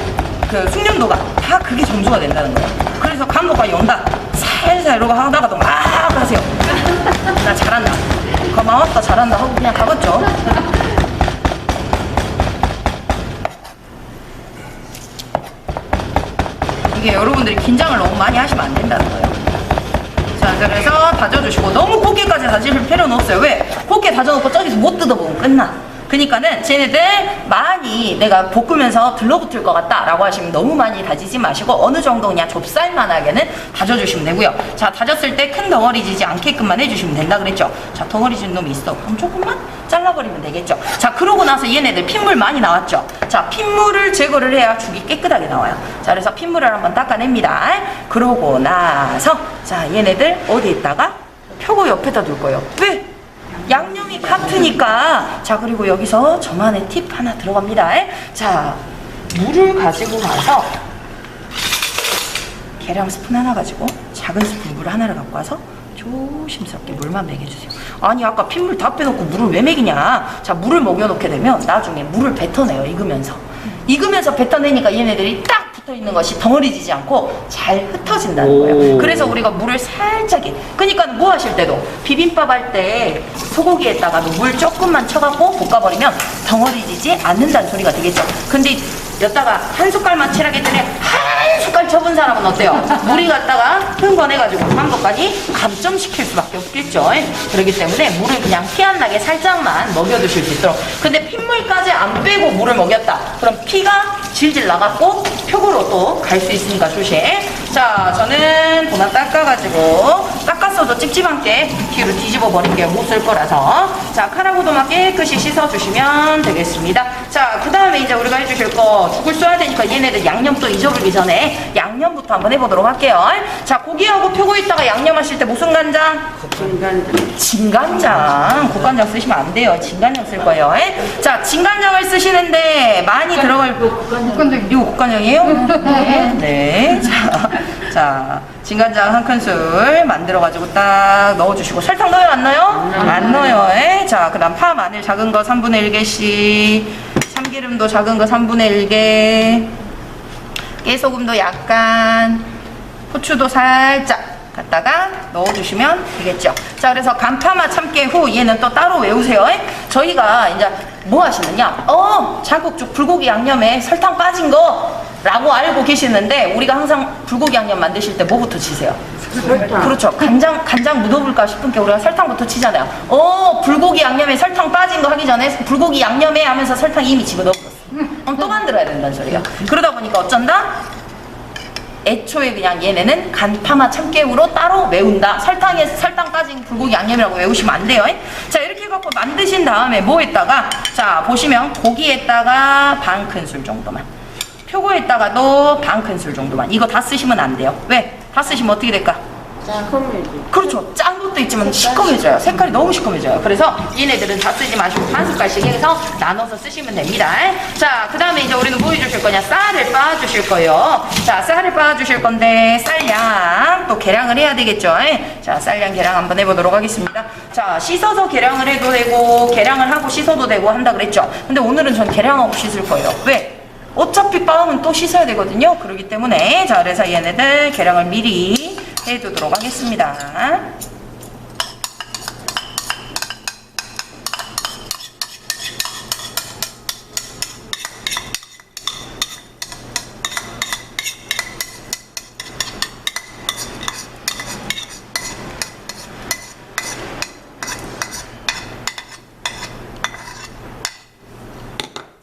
그 숙련도가 다 그게 점수가 된다는 거예요. 그래서 감독과 연다 살살 이러고 하다가도 막 하세요. 나 잘한다, 고마웠다, 잘한다 하고 그냥 가겠죠. 이게 여러분들이 긴장을 너무 많이 하시면 안 된다는 거예요. 자, 그래서 다져주시고, 너무 곱게까지 다질 필요는 없어요. 왜? 곱게 다져놓고 저기서 못 뜯어보면 끝나. 그러니까는 쟤네들 많이 내가 볶으면서 들러붙을 것 같다 라고 하시면 너무 많이 다지지 마시고 어느 정도 그냥 좁쌀만하게는 다져주시면 되고요. 자, 다졌을 때 큰 덩어리 지지 않게끔만 해주시면 된다 그랬죠. 자, 덩어리 지는 놈이 있어. 그럼 조금만 잘라버리면 되겠죠. 자, 그러고 나서 얘네들 핏물 많이 나왔죠. 자, 핏물을 제거를 해야 죽이 깨끗하게 나와요. 자, 그래서 핏물을 한번 닦아냅니다. 그러고 나서, 자, 얘네들 어디에다가 표고 옆에다 둘 거예요. 왜? 양념이 같으니까. 자, 그리고 여기서 저만의 팁 하나 들어갑니다. 자, 물을 가지고 와서 계량 스푼 하나 가지고 작은 스푼 물 하나를 갖고 와서 조심스럽게 물만 먹여주세요. 아니 아까 핏물 다 빼놓고 물을 왜 먹이냐. 자, 물을 먹여놓게 되면 나중에 물을 뱉어내요. 익으면서 뱉어내니까 얘네들이 딱 붙어있는 것이 덩어리지지 않고 잘 흩어진다는 거예요. 그래서 우리가 물을 살짝이, 그러니까 뭐 하실 때도 비빔밥 할 때 소고기에다가도 물 조금만 쳐갖고 볶아버리면 덩어리지지 않는다는 소리가 되겠죠. 근데 여기다가 한 숟갈만 칠하게 되면 한 숟갈 쳐본 사람은 어때요? 물이 갔다가 흥건해가지고 한것까지 감점시킬 수밖에 없겠죠. 그렇기 때문에 물을 그냥 피 안 나게 살짝만 먹여두실 수 있도록. 근데 핏물까지 안 빼고 물을 먹였다. 그럼 피가 질질 나갔고 표고로 또 갈 수 있으니까 조심. 자, 저는 도마 닦아가지고, 닦았어도 찝찝한게 뒤로 뒤집어 버릴게요. 못 쓸 거라서. 자, 칼하고 도마 깨끗이 씻어주시면 되겠습니다. 자, 그 다음에 이제 우리가 해주실 거, 죽을 써야 되니까 얘네들 양념 또 잊어버리기 전에 양념부터 한번 해보도록 할게요. 자, 고기하고 표고 있다가 양념하실 때 무슨 간장? 진간장. 국간장 쓰시면 안 돼요. 진간장 쓸 거예요. 자, 진간장을 쓰시는데 많이 들어갈. 이거 국간장이에요? 네. 자, 진간장 한 큰술 만들어가지고 딱 넣어주시고, 설탕 넣어요? 안 넣어요? 안 넣어요. 자, 그 다음 파, 마늘 작은 거 3분의 1개씩, 참기름도 작은 거 3분의 1개, 깨소금도 약간, 후추도 살짝 갖다가 넣어주시면 되겠죠. 자, 그래서 간파마 참깨 후 얘는 또 따로 외우세요. 저희가 이제 뭐 하시느냐, 장국죽 불고기 양념에 설탕 빠진 거 라고 알고 계시는데, 우리가 항상 불고기 양념 만드실 때 뭐부터 치세요? 설탕. 그렇죠. 간장 묻어볼까 싶은 게 우리가 설탕부터 치잖아요. 불고기 양념에 설탕 빠진 거 하기 전에 불고기 양념에 하면서 설탕 이미 집어넣었어. 그럼 또 만들어야 된다는 소리예요. 그러다 보니까 어쩐다? 애초에 그냥 얘네는 간파마 참깨우로 따로 매운다. 설탕 빠진 불고기 양념이라고 외우시면 안 돼요. 자, 이렇게 해갖고 만드신 다음에 뭐 했다가, 자, 보시면 고기에다가 반 큰술 정도만, 표고에다가도 반 큰술 정도만. 이거 다 쓰시면 안 돼요. 왜? 다 쓰시면 어떻게 될까? 그렇죠. 짠 것도 있지만 시커매져요. 색깔이 너무 시커매져요. 그래서 얘네들은 다 쓰지 마시고 한 숟갈씩 해서 나눠서 쓰시면 됩니다. 자, 그 다음에 이제 우리는 뭐 해주실 거냐? 쌀을 빻아주실 거예요. 자, 쌀을 빻아주실 건데, 쌀양 또 계량을 해야 되겠죠. 자, 쌀양 계량 한번 해보도록 하겠습니다. 자, 씻어서 계량을 해도 되고, 계량을 하고 씻어도 되고 한다 그랬죠. 근데 오늘은 전 계량하고 씻을 거예요. 왜? 어차피 빻으면 또 씻어야 되거든요. 그렇기 때문에. 자, 그래서 얘네들 계량을 미리 해두도록 하겠습니다.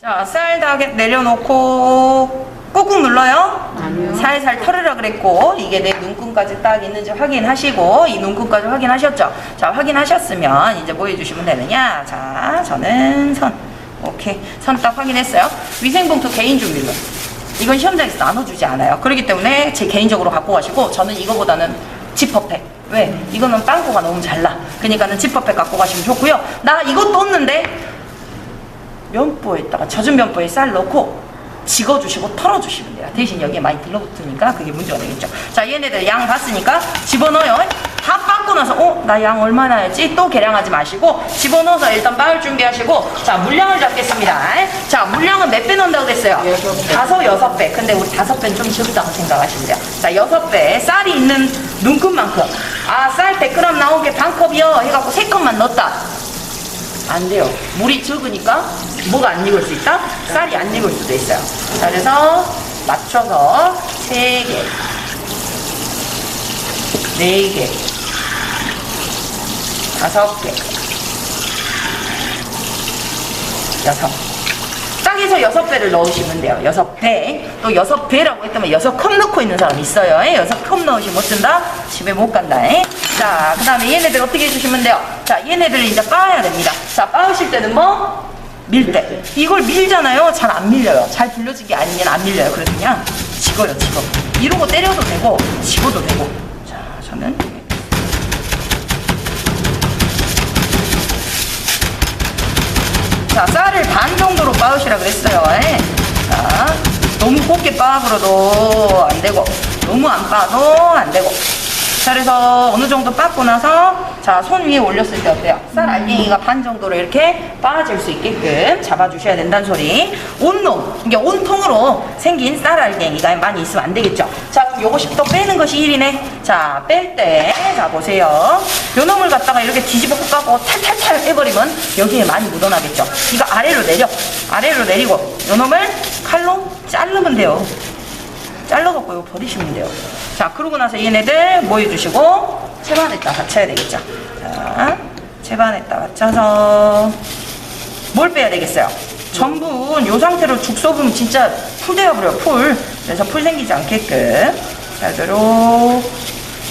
자, 쌀 다 내려놓고 꾹꾹 눌러요? 아니요. 살살 털으라 그랬고, 이게 내 눈금까지 딱 있는지 확인하시고, 이 눈금까지 확인하셨죠? 자, 확인하셨으면 이제 뭐 해주시면 되느냐? 자, 저는 선. 오케이. 선 딱 확인했어요. 위생봉투 개인 준비물. 이건 시험장에서 나눠주지 않아요. 그렇기 때문에 제 개인적으로 갖고 가시고, 저는 이거보다는 지퍼팩. 왜? 이거는 빵꾸가 너무 잘 나. 그러니까는 지퍼팩 갖고 가시면 좋고요. 나 이것도 없는데, 면보에다가, 젖은 면보에 쌀 넣고 집어주시고 털어주시면 돼요. 대신 여기에 많이 들러붙으니까 그게 문제가 되겠죠. 자, 얘네들 양 봤으니까 집어넣어요. 다 빻고 나서 나 양 얼마나 할지 또 계량하지 마시고 집어넣어서 일단 빻을 준비하시고, 자, 물량을 잡겠습니다. 자, 물량은 몇 배 넣는다고 그랬어요? 6배. 근데 우리 5배는 좀 적다고 생각하시면 돼요. 자, 6배. 쌀이 있는 눈금만큼. 아, 쌀 100g 나온 게 반컵이요 해갖고 3컵만 넣었다. 안 돼요. 물이 적으니까 뭐가 안 익을 수 있다? 쌀이 안 익을 수도 있어요. 자, 그래서 맞춰서 3개, 4개, 5개, 6. 딱 해서 6배를 넣으시면 돼요. 6배. 또 6배라고 했다면 6컵 넣고 있는 사람 있어요. 6컵 넣으시면 못 준다? 집에 못 간다. 자, 그 다음에 얘네들 어떻게 해주시면 돼요? 자, 얘네들을 이제 빻아야 됩니다. 자, 빻으실 때는 뭐? 밀 때. 이걸 밀잖아요. 잘 안 밀려요. 잘 불려지게 아니면 안 밀려요. 그래서 그냥 집어요, 집어. 이러고 때려도 되고, 집어도 되고. 자, 저는. 자, 쌀을 반 정도로 빻으시라 그랬어요. 자, 너무 곱게 빻아버려도 안 되고, 너무 안 빻아도 안 되고. 자, 그래서 어느 정도 빻고 나서 자, 손 위에 올렸을 때 어때요? 쌀 알갱이가 반 정도로 이렇게 빠질 수 있게끔 잡아주셔야 된다는 소리. 온놈, 이게 온통으로 생긴 쌀 알갱이가 많이 있으면 안 되겠죠. 자, 그럼 요것이 또 빼는 것이 일이네. 자, 뺄 때, 자, 보세요. 요 놈을 갖다가 이렇게 뒤집어 볶아고 탈탈탈 해버리면 여기에 많이 묻어나겠죠. 이거 아래로 내려. 아래로 내리고 요 놈을 칼로 자르면 돼요. 잘라갖고 이거 버리시면 돼요. 자, 그러고 나서 얘네들 뭐 해주시고 채반에다 받쳐야 되겠죠. 자, 채반에다 받쳐서 뭘 빼야 되겠어요? 전분 요 상태로 죽 쏘으면 진짜 풀 되어버려요. 풀. 그래서 풀 생기지 않게끔 제대로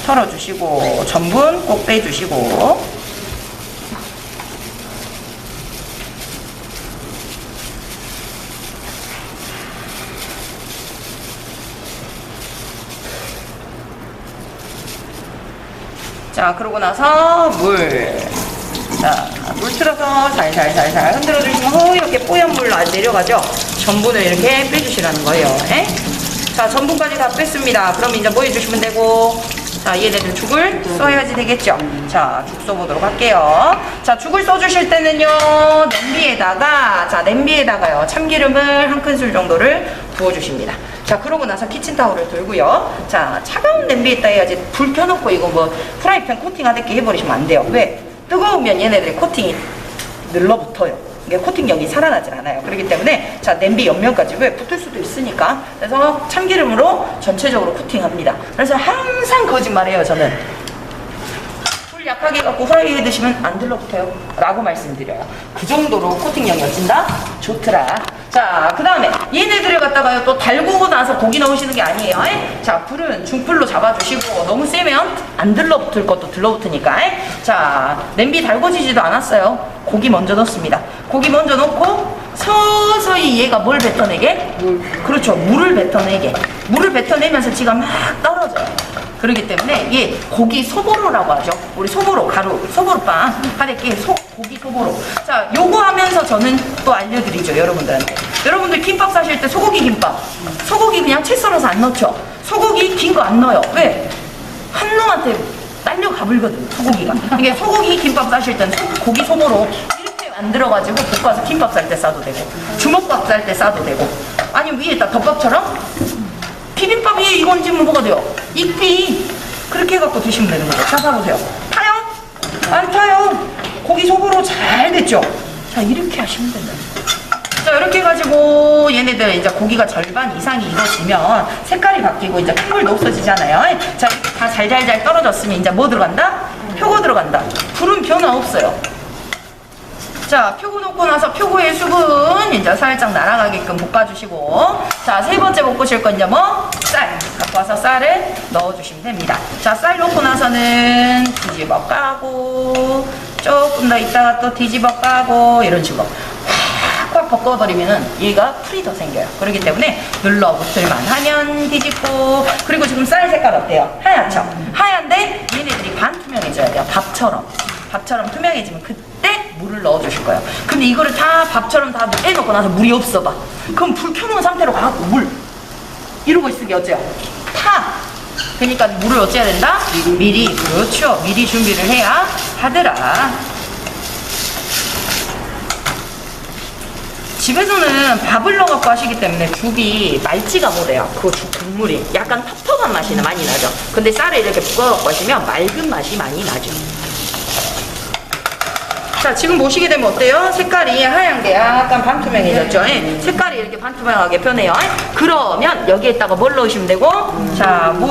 털어주시고 전분 꼭 빼주시고. 자, 그러고 나서 물. 자, 물 틀어서 살살살살 흔들어 주시면 이렇게 뽀얀 물로 내려가죠. 전분을 이렇게 빼주시라는 거예요. 에? 자, 전분까지 다 뺐습니다. 그럼 이제 뭐 해주시면 되고. 자, 얘네들 죽을 써야지 되겠죠. 자, 죽 써보도록 할게요. 자, 죽을 써주실 때는요, 냄비에다가, 자, 냄비에다가요, 참기름을 한 큰술 정도를 부어주십니다. 자, 그러고 나서 키친타올을 들고요. 자, 차가운 냄비에다 해야지. 불 켜놓고 이거 뭐 프라이팬 코팅하듯이 해버리시면 안 돼요. 왜? 뜨거우면 얘네들이 코팅이 늘러붙어요. 이게 코팅력이 살아나질 않아요. 그렇기 때문에 자, 냄비 옆면까지 왜 붙을 수도 있으니까. 그래서 참기름으로 전체적으로 코팅합니다. 그래서 항상 거짓말해요, 저는. 불 약하게 갖고 후라이 해 드시면 안 들러붙어요 라고 말씀드려요. 그 정도로 코팅력이 어찐다? 좋더라. 자, 그 다음에 얘네들을 갖다가요 또 달구고 나서 고기 넣으시는 게 아니에요. 자, 불은 중불로 잡아주시고 너무 세면 안 들러붙을 것도 들러붙으니까. 자, 냄비 달궈지지도 않았어요. 고기 먼저 넣습니다. 고기 먼저 넣고 서서히 얘가 뭘 뱉어내게? 물. 그렇죠. 물을 뱉어내게. 물을 뱉어내면서 지가 막 떨어져요. 그렇기 때문에 얘 고기 소보로라고 하죠. 우리 소보로 가루, 소보로빵 하듯이 고기 소보로. 자, 요거 하면서 저는 또 알려드리죠, 여러분들한테. 여러분들 김밥 사실 때 소고기 김밥, 소고기 그냥 채 썰어서 안 넣죠. 소고기 긴 거 안 넣어요. 왜? 한 놈한테 딸려 가불거든, 소고기가. 이게 소고기 김밥 싸실 때는 고기 소보로 이렇게 만들어가지고 볶아서 김밥 쌀 때 싸도 되고, 주먹밥 쌀 때 싸도 되고, 아니면 위에다 덮밥처럼 비빔밥 위에 이거 얹으면 뭐가 돼요? 익비. 그렇게 해갖고 드시면 되는 거예요. 자, 봐보세요. 타요? 안 타요. 고기 소보로 잘 됐죠? 자, 이렇게 하시면 된다. 자, 이렇게 해가지고 얘네들 이제 고기가 절반 이상이 익어지면 색깔이 바뀌고 이제 핏물도 없어지잖아요. 자, 이렇게 다 잘잘잘 떨어졌으면 이제 뭐 들어간다? 표고 들어간다. 불은 변화 없어요. 자, 표고 넣고 나서 표고의 수분 이제 살짝 날아가게끔 볶아주시고. 자, 세 번째 볶으실 건 이제 뭐? 쌀. 갖고 와서 쌀을 넣어주시면 됩니다. 자, 쌀 넣고 나서는 뒤집어 까고, 조금 더 있다가 또 뒤집어 까고, 이런 식으로. 꽉 볶아버리면은 얘가 풀이 더 생겨요. 그렇기 때문에 눌러붙을만 하면 뒤집고. 그리고 지금 쌀 색깔 어때요? 하얗죠? 하얀데 얘네들이 반투명해져야 돼요. 밥처럼 투명해지면 그때 물을 넣어주실 거예요. 근데 이거를 다 밥처럼 다 빼놓고 나서 물이 없어 봐. 그럼 불 켜놓은 상태로 가갖고 물 이러고 있으기 어째요? 타! 그러니까 물을 어째야 된다? 미리. 그렇죠. 미리 준비를 해야 하더라. 집에서는 밥을 넣어갖고 하시기 때문에 죽이 맑지가 못해요. 그 죽 국물이 약간 텁텁한 맛이 많이 나죠. 근데 쌀을 이렇게 볶아갖고 하시면 맑은 맛이 많이 나죠. 자, 지금 보시게 되면 어때요? 색깔이 하얀 게 약간 반투명해졌죠? 색깔이 이렇게 반투명하게 변해요. 그러면 여기에다가 뭘 넣으시면 되고, 자, 물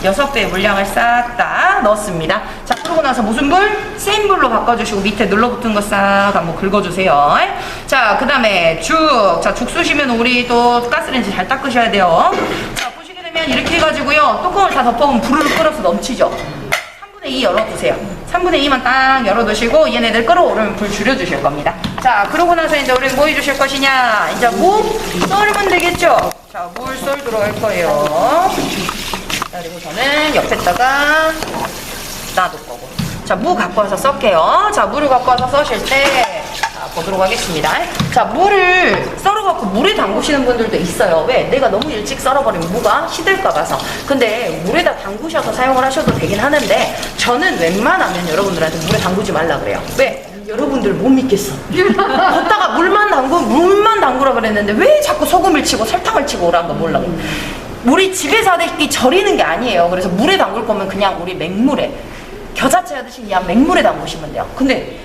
6배의 물량을 싹 다 넣었습니다. 자, 그러고 나서 무슨 불? 센 불로 바꿔주시고 밑에 눌러붙은 거 싹 한번 긁어주세요. 자, 그 다음에 죽. 자, 죽 쑤시면 우리 또 가스레인지 잘 닦으셔야 돼요. 자, 보시게 되면 이렇게 해가지고요. 뚜껑을 다 덮어보면 불을 끓여서 넘치죠? 3분의 2 열어두세요. 3분의 2만 딱 열어두시고 얘네들 끓어오르면 불 줄여주실 겁니다. 자, 그러고 나서 이제 우리는 뭐 해주실 것이냐? 이제 무 썰면 되겠죠? 자, 물 썰 들어갈 거예요. 자, 그리고 저는 옆에다가 놔둘 거고. 자, 무 갖고 와서 썰게요. 자, 물을 갖고 와서 써실 때, 자, 보도록 하겠습니다. 자, 무를 썰어갖고 물에 담그시는 분들도 있어요. 왜? 내가 너무 일찍 썰어버리면 무가 시들까 봐서. 근데 물에다 담그셔서 사용을 하셔도 되긴 하는데 저는 웬만하면 여러분들한테 물에 담그지 말라 그래요. 왜? 여러분들 못 믿겠어. 걷다가 물만 담그라 그랬는데 왜 자꾸 소금을 치고 설탕을 치고 오라는 거 몰라. 우리 집에서 하듯이 절이는 게 아니에요. 그래서 물에 담글 거면 그냥 우리 맹물에 겨자채 하듯이 그냥 맹물에 담그시면 돼요. 근데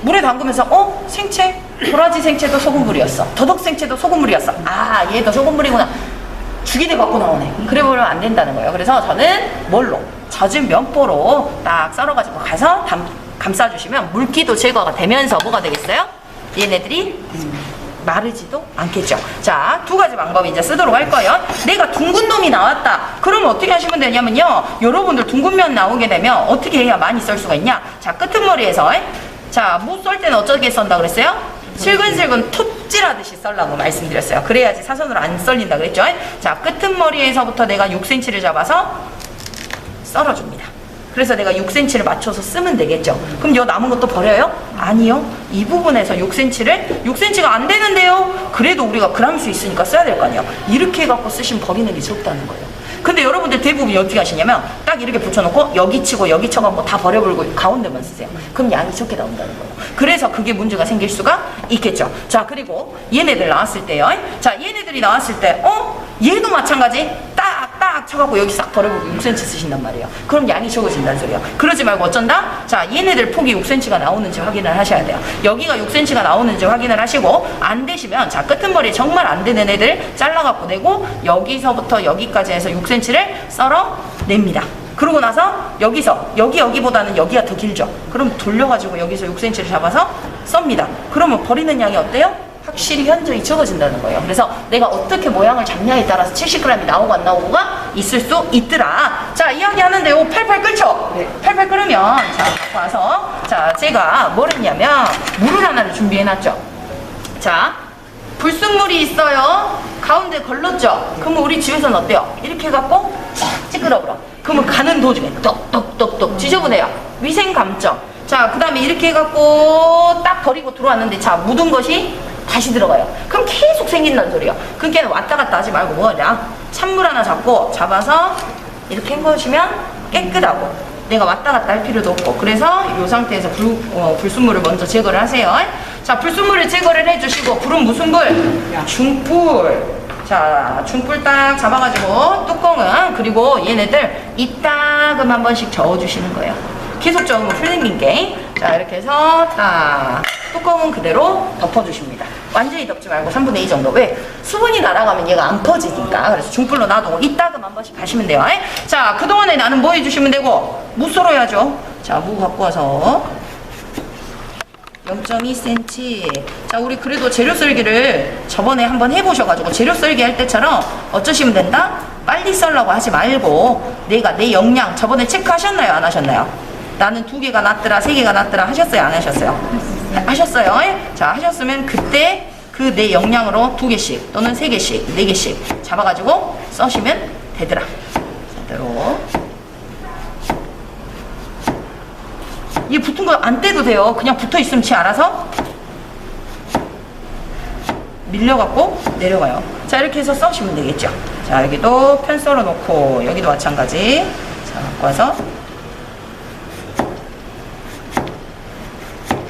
물에 담그면서 생채? 도라지 생채도 소금물이었어. 더덕 생채도 소금물이었어. 아, 얘도 소금물이구나. 죽이대 갖고 나오네. 그래 보면 안 된다는 거예요. 그래서 저는 뭘로? 젖은 면보로 딱 썰어가지고 가서 감싸주시면 물기도 제거가 되면서 뭐가 되겠어요? 얘네들이 마르지도 않겠죠. 자, 두 가지 방법 이제 쓰도록 할 거예요. 내가 둥근 놈이 나왔다. 그러면 어떻게 하시면 되냐면요. 여러분들 둥근 면 나오게 되면 어떻게 해야 많이 썰 수가 있냐? 자, 끄트머리에서 자, 무 썰 때는 어떻게 썬다 그랬어요? 슬근슬근 톱질하듯이 썰라고 말씀드렸어요. 그래야지 사선으로 안 썰린다 그랬죠? 자, 끄트머리에서부터 내가 6cm를 잡아서 썰어줍니다. 그래서 내가 6cm를 맞춰서 쓰면 되겠죠. 그럼 요 남은 것도 버려요? 아니요. 이 부분에서 6cm가 안 되는데요. 그래도 우리가 그람수 있으니까 써야 될 거 아니에요. 이렇게 해갖고 쓰시면 버리는 게 적다는 거예요. 근데 여러분들 대부분 어떻게 하시냐면 딱 이렇게 붙여놓고 여기 치고 여기 쳐갖고 다 버려버리고 가운데만 쓰세요. 그럼 양이 적게 나온다는 거예요. 그래서 그게 문제가 생길 수가 있겠죠. 자, 그리고 얘네들 나왔을 때요. 자, 얘네들이 나왔을 때 얘도 마찬가지 딱 쳐갖고 여기 싹 버려버리고 6cm 쓰신단 말이에요. 그럼 양이 적어진다는 소리예요. 그러지 말고 어쩐다? 자, 얘네들 폭이 6cm가 나오는지 확인을 하셔야 돼요. 여기가 6cm가 나오는지 확인을 하시고 안 되시면 자, 끄트머리 정말 안 되는 애들 잘라갖고 내고 여기서부터 여기까지 해서 6cm를 썰어냅니다. 그러고 나서 여기보다는 여기가 더 길죠. 그럼 돌려가지고 여기서 6cm를 잡아서 썹니다. 그러면 버리는 양이 어때요? 확실히 현저히 적어진다는 거예요. 그래서 내가 어떻게 모양을 잡냐에 따라서 70g이 나오고 안 나오고가 있을 수 있더라. 자, 이야기하는데요. 팔팔 끓죠? 네. 팔팔 끓으면 자, 갖고 와서 자, 제가 뭘 했냐면 물을 하나를 준비해놨죠. 자, 불순물이 있어요. 가운데 걸렀죠? 그러면 우리 집에서는 어때요? 이렇게 해갖고 찌끄러불어. 그러면 가는 도중에 똑똑똑똑 지저분해요. 위생 감점. 자, 그 다음에 이렇게 해갖고 딱 버리고 들어왔는데 자, 묻은 것이 다시 들어가요. 그럼 계속 생긴다는 소리예요. 그러니까 왔다 갔다 하지 말고 뭐하냐? 찬물 하나 잡아서 이렇게 헹궈주시면 깨끗하고 내가 왔다 갔다 할 필요도 없고. 그래서 이 상태에서 불순물을 먼저 제거를 하세요. 자, 불순물을 제거를 해주시고 불은 무슨 불? 중불. 자, 중불 딱 잡아가지고 뚜껑은 그리고 얘네들 이따금 한 번씩 저어주시는 거예요. 계속 저으면 풀링긴 게. 자, 이렇게 해서 딱 뚜껑은 그대로 덮어주십니다. 완전히 덮지 말고 3분의 2 정도. 왜? 수분이 날아가면 얘가 안 퍼지니까. 그래서 중불로 놔두고 이따금 한 번씩 가시면 돼요. 자, 그동안에 나는 뭐 해주시면 되고? 무 썰어야죠. 자, 무 갖고 와서 0.2cm. 자, 우리 그래도 재료 썰기를 저번에 한번 해보셔가지고 재료 썰기 할 때처럼 어쩌시면 된다? 빨리 썰라고 하지 말고 내가 내 역량 저번에 체크하셨나요? 안 하셨나요? 나는 2개가 낫더라, 3개가 낫더라 하셨어요? 안 하셨어요? 하셨어요? 자, 하셨으면 그때 그 내 역량으로 2개씩 또는 3개씩, 4개씩 잡아가지고 써시면 되더라. 이대로. 얘 붙은 거 안 떼도 돼요. 그냥 붙어 있으면 지 알아서 밀려갖고 내려가요. 자, 이렇게 해서 써시면 되겠죠. 자, 여기도 편 썰어 놓고 여기도 마찬가지. 자, 갖고 와서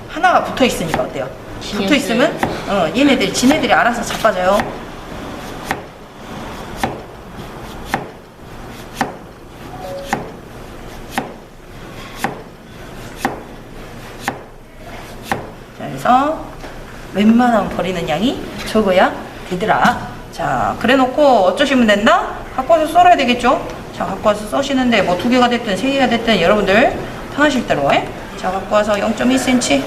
하나가 붙어 있으니까 어때요? 붙어 있으면 지네들이 알아서 자빠져요. 자, 그래서 웬만하면 버리는 양이 적어야 되더라. 자, 그래 놓고 어쩌시면 된다? 갖고 와서 썰어야 되겠죠? 자, 갖고 와서 써시는데 뭐 2개가 됐든 3개가 됐든 여러분들 편하실 대로. 자, 갖고 와서 0.2cm.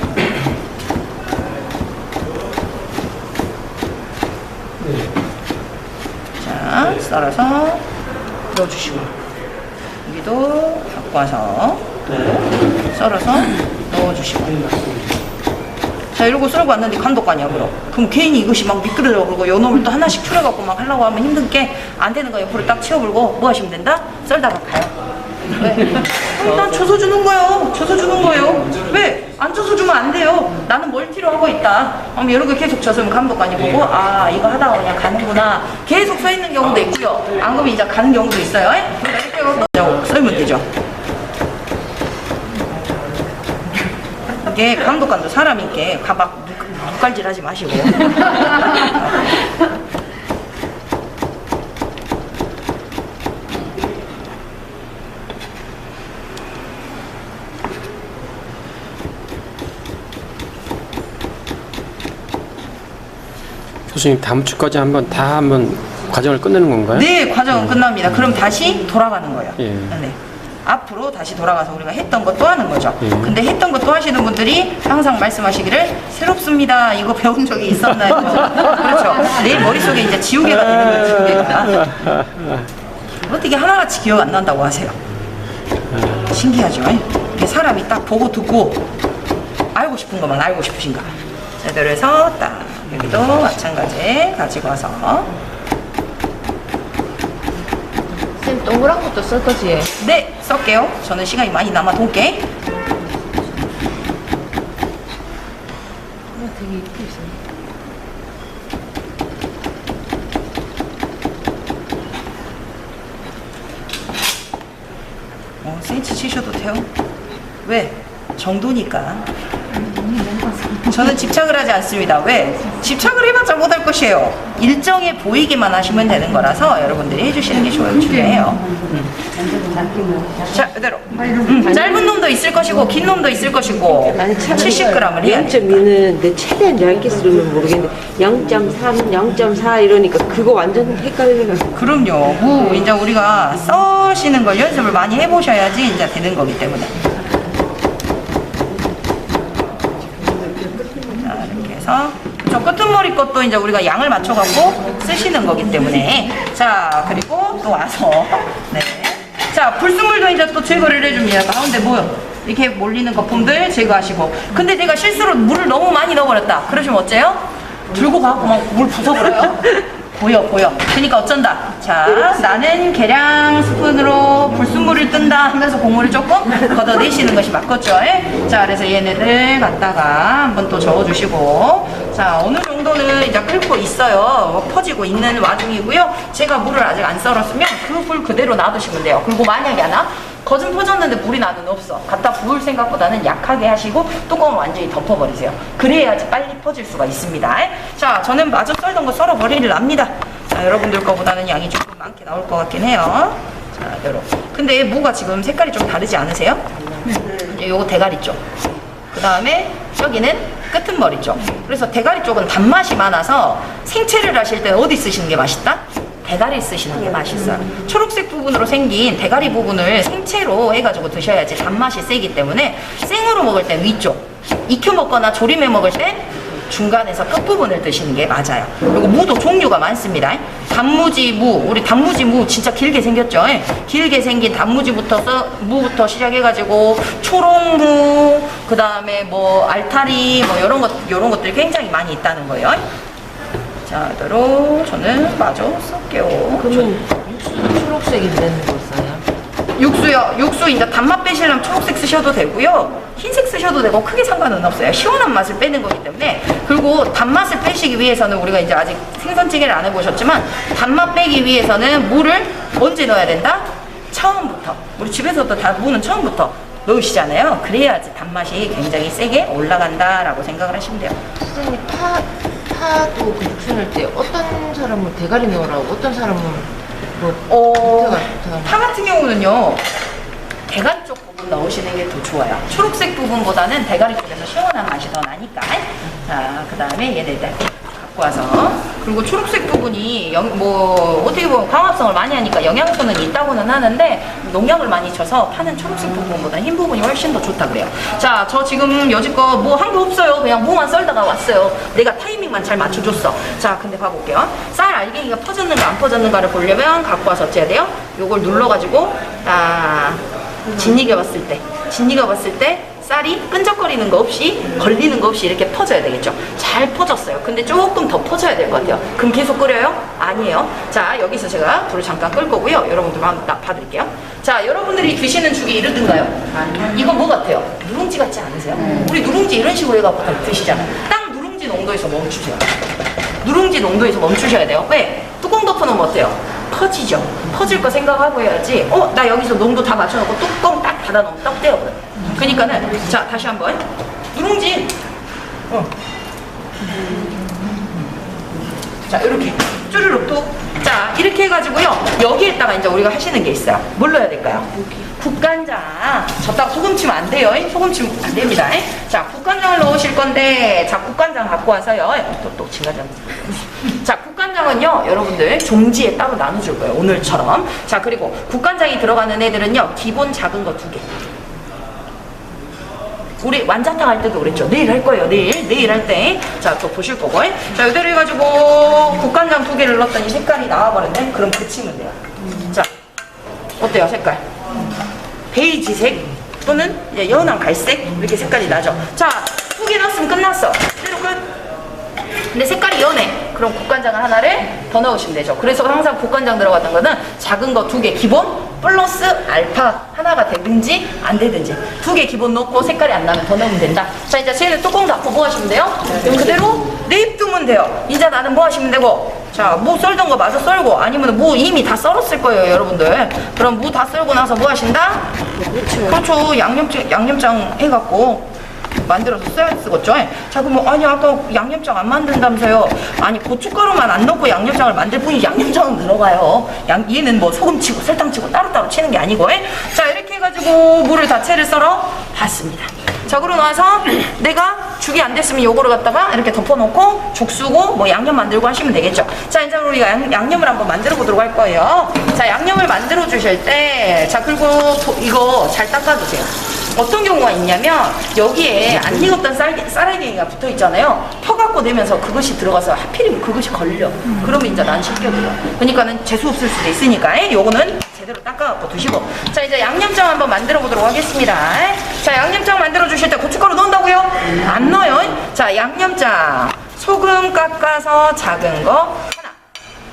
자, 썰어서 넣어주시고 여기도 갖고 와서 또 썰어서 넣어주시고. 자, 이러고 썰고 왔는데 감독관이야, 그럼 괜히 이것이 막 미끄러져 그러고 요 놈을 또 하나씩 추려갖고 막 하려고 하면 힘든 게 안 되는 거 옆으로 딱 치워불고 뭐 하시면 된다? 썰다가 가요. 왜? 일단 쳐서 주는 거예요. 쳐서 주는 거예요. 왜? 안 쳐서 주면 안 돼요. 나는 멀티로 하고 있다. 이런 거 계속 쳐서면 감독관이 보고 아 이거 하다가 그냥 가는구나. 계속 서 있는 경우도 있고요. 안 그러면 이제 가는 경우도 있어요. 그러니까 이렇게 하고 썰면 되죠. 이게 감독관도 사람이게 막 눈깔질하지 마시고. 교수님 다음 주까지 한번 과정을 끝내는 건가요? 네, 과정은 끝납니다. 그럼 다시 돌아가는 거예요. 예. 네. 앞으로 다시 돌아가서 우리가 했던 것도 하는 거죠. 예. 근데 했던 것도 하시는 분들이 항상 말씀하시기를 새롭습니다. 이거 배운 적이 있었나요? 그렇죠. 내 머릿속에 이제 지우개가 되는 거예요. 지우개가. 어떻게 하나같이 기억 안 난다고 하세요? 신기하죠? 이게 사람이 딱 보고 듣고 알고 싶은 것만 알고 싶으신가. 자, 그래서 딱 여기도 마찬가지 가지고 와서 쌤 동그란 것도 쓸 거지? 네, 쓸게요. 저는 시간이 많이 남아 돌게. 되게 이쁘게 있어. 센치 치셔도 돼요. 왜? 정도니까. 저는 집착을 하지 않습니다. 왜? 집착을 해봤자 못할 것이에요. 일정해 보이게만 하시면 되는 거라서 여러분들이 해주시는 게 중요해요. 자, 이대로. 짧은 놈도 있을 것이고 긴 놈도 있을 것이고 나는 70g을 해야 돼. 0.2는 내 최대한 얇게 쓰면 모르겠는데 0.3, 0.4 이러니까 그거 완전 헷갈려요. 그럼요. 이제 우리가 써시는 걸 연습을 많이 해보셔야지 이제 되는 거기 때문에. 자, 이렇게 해서 저 끝머리 것도 이제 우리가 양을 맞춰갖고 쓰시는 거기 때문에. 자, 그리고 또 와서 네. 자, 불순물도 이제 또 제거를 해줍니다. 가운데 이렇게 몰리는 거품들 제거하시고. 근데 제가 실수로 물을 너무 많이 넣어버렸다. 그러시면 어째요? 들고 가고 막 물 부숴버려요. 보여. 그러니까 어쩐다. 자, 나는 계량 스푼으로 불순물을 뜬다 하면서 고무를 조금 걷어내시는 것이 맞겠죠. 자, 그래서 얘네들 갖다가 한번 또 저어주시고. 자, 어느 정도는 이제 끓고 있어요. 퍼지고 있는 와중이고요. 제가 물을 아직 안 썰었으면 그 불 그대로 놔두시면 돼요. 그리고 만약에 하나 겉은 퍼졌는데 물이 나는 없어. 갖다 부을 생각보다는 약하게 하시고 뚜껑을 완전히 덮어버리세요. 그래야지 빨리 퍼질 수가 있습니다. 자, 저는 마저 썰던 거 썰어버리를 납니다. 자, 여러분들 거보다는 양이 조금 많게 나올 것 같긴 해요. 자, 요렇게. 근데 무가 지금 색깔이 좀 다르지 않으세요? 요거 대가리 쪽. 그 다음에 여기는 끄트머리 쪽. 그래서 대가리 쪽은 단맛이 많아서 생채를 하실 때 어디 쓰시는 게 맛있다? 대가리 쓰시는 게 맛있어요. 초록색 부분으로 생긴 대가리 부분을 생채로 해가지고 드셔야지 단맛이 세기 때문에 생으로 먹을 때 위쪽, 익혀 먹거나 조림해 먹을 때 중간에서 끝부분을 드시는 게 맞아요. 그리고 무도 종류가 많습니다. 단무지 무, 우리 단무지 무 진짜 길게 생겼죠. 길게 생긴 단무지부터 무부터 시작해가지고 초록무, 그 다음에 알타리, 이런 것들이 굉장히 많이 있다는 거예요. 자, 이대로 저는 마저 쓸게요. 그러면 육수도 초록색인데 뭐 써요? 육수요. 육수 이제 단맛 빼시려면 초록색 쓰셔도 되고요. 흰색 쓰셔도 되고 크게 상관은 없어요. 시원한 맛을 빼는 거기 때문에. 그리고 단맛을 빼시기 위해서는 우리가 이제 아직 생선찌개를 안 해보셨지만 단맛 빼기 위해서는 물을 언제 넣어야 된다? 처음부터. 우리 집에서도 다 무는 처음부터 넣으시잖아요. 그래야지 단맛이 굉장히 세게 올라간다라고 생각을 하시면 돼요. 선생님 파도 그 육수낼 때 어떤 사람은 대가리 넣으라고 어떤 사람은 파 같은 경우는요 대가리 쪽 부분 넣으시는 게 더 좋아요. 초록색 부분보다는 대가리 쪽에서 시원한 맛이 더 나니까. 자, 그 다음에 얘네들 갖고 와서. 그리고 초록색 부분이 어떻게 보면 광합성을 많이 하니까 영양소는 있다고는 하는데 농약을 많이 쳐서 파는 초록색 부분보다 흰 부분이 훨씬 더 좋다 그래요. 자, 저 지금 여지껏 한 거 없어요. 그냥 무만 썰다가 왔어요. 내가 타이밍만 잘 맞춰줬어. 자, 근데 봐볼게요. 쌀 알갱이가 퍼졌는가 안 퍼졌는가를 보려면 갖고 와서 어째야 돼요? 요걸 눌러가지고 진이겨 봤을 때 쌀이 끈적거리는 거 없이 걸리는 거 없이 이렇게 퍼져야 되겠죠. 잘 퍼졌어요. 근데 조금 더 퍼져야 될 것 같아요. 그럼 계속 끓여요? 아니에요. 자, 여기서 제가 불을 잠깐 끌 거고요. 여러분들 한번 딱 봐드릴게요. 자, 여러분들이 드시는 죽이 이러든가요? 이거 뭐 같아요? 누룽지 같지 않으세요? 우리 누룽지 이런 식으로 해갖고 드시잖아요. 딱 누룽지 농도에서 멈추세요. 누룽지 농도에서 멈추셔야 돼요. 왜? 뚜껑 덮어놓으면 어때요? 퍼지죠. 퍼질 거 생각하고 해야지. 나 여기서 농도 다 맞춰놓고 뚜껑 딱 닫아놓으면 떡 떼어버려. 그러니까는 자, 다시 한번 누룽지. 자, 이렇게 쭈르륵 뚝. 자, 이렇게 해가지고요. 여기에다가 이제 우리가 하시는 게 있어요. 뭘 넣어야 될까요? 국간장. 졌다가 소금 치면 안 돼요. 소금 치면 안 됩니다. 자, 국간장을 넣으실 건데, 자, 국간장 갖고 와서요. 또 진간장. 자, 국간장은요, 여러분들 종지에 따로 나눠줄 거예요. 오늘처럼. 자, 그리고 국간장이 들어가는 애들은요, 기본 작은 거 2개. 우리 완자탕 할 때도 그랬죠. 내일 할 거예요. 내일 할 때. 자, 또 보실 거고. 자, 이대로 해가지고 국간장 2개를 넣었더니 색깔이 나와버렸네. 그럼 그치면 돼요. 자, 어때요, 색깔? 베이지색 또는 이제 연한 갈색 이렇게 색깔이 나죠. 자, 2개 넣었으면 끝났어. 이대로 끝. 근데 색깔이 연해. 그럼 국간장을 하나를 더 넣으시면 되죠. 그래서 항상 국간장 들어갔던 거는 작은 거 2개 기본 플러스 알파 하나가 되든지 안 되든지 2개 기본 넣고 색깔이 안 나면 더 넣으면 된다. 자, 이제 쟤는 뚜껑 닫고 뭐 하시면 돼요? 그대로 내입두면 돼요. 이제 나는 뭐 하시면 되고, 자, 무 썰던 거 마저 썰고, 아니면 무 이미 다 썰었을 거예요, 여러분들. 그럼 무 다 썰고 나서 뭐 하신다? 그렇죠. 양념장 해갖고 만들어서 써야 쓰겠죠. 자, 그럼 아니 아까 양념장 안 만든다면서요. 아니, 고춧가루만 안 넣고 양념장을 만들 뿐이 양념장은 들어가요. 얘는 뭐 소금 치고 설탕 치고 따로따로 치는 게 아니고. 자, 이렇게 해가지고 무를 다 채를 썰어 봤습니다. 자, 그러고 나서 내가 죽이 안 됐으면 요거를 갖다가 이렇게 덮어놓고 죽 쓰고 뭐 양념 만들고 하시면 되겠죠. 자, 이제 우리가 양념을 한번 만들어 보도록 할 거예요. 자, 양념을 만들어 주실 때, 자, 그리고 이거 잘 닦아주세요. 어떤 경우가 있냐면 여기에 안 익었던 쌀알갱이가 붙어 있잖아요. 펴갖고 내면서 그것이 들어가서 하필이면 그것이 걸려. 그러면 이제 난 씻겨줘요. 그러니까는 재수 없을 수도 있으니까 요거는 제대로 닦아갖고 드시고. 자, 이제 양념장 한번 만들어 보도록 하겠습니다. 자, 양념장 만들어 주실 때 고춧가루 넣는다고요? 안 넣어요. 자, 양념장 소금 깎아서 작은 거 하나,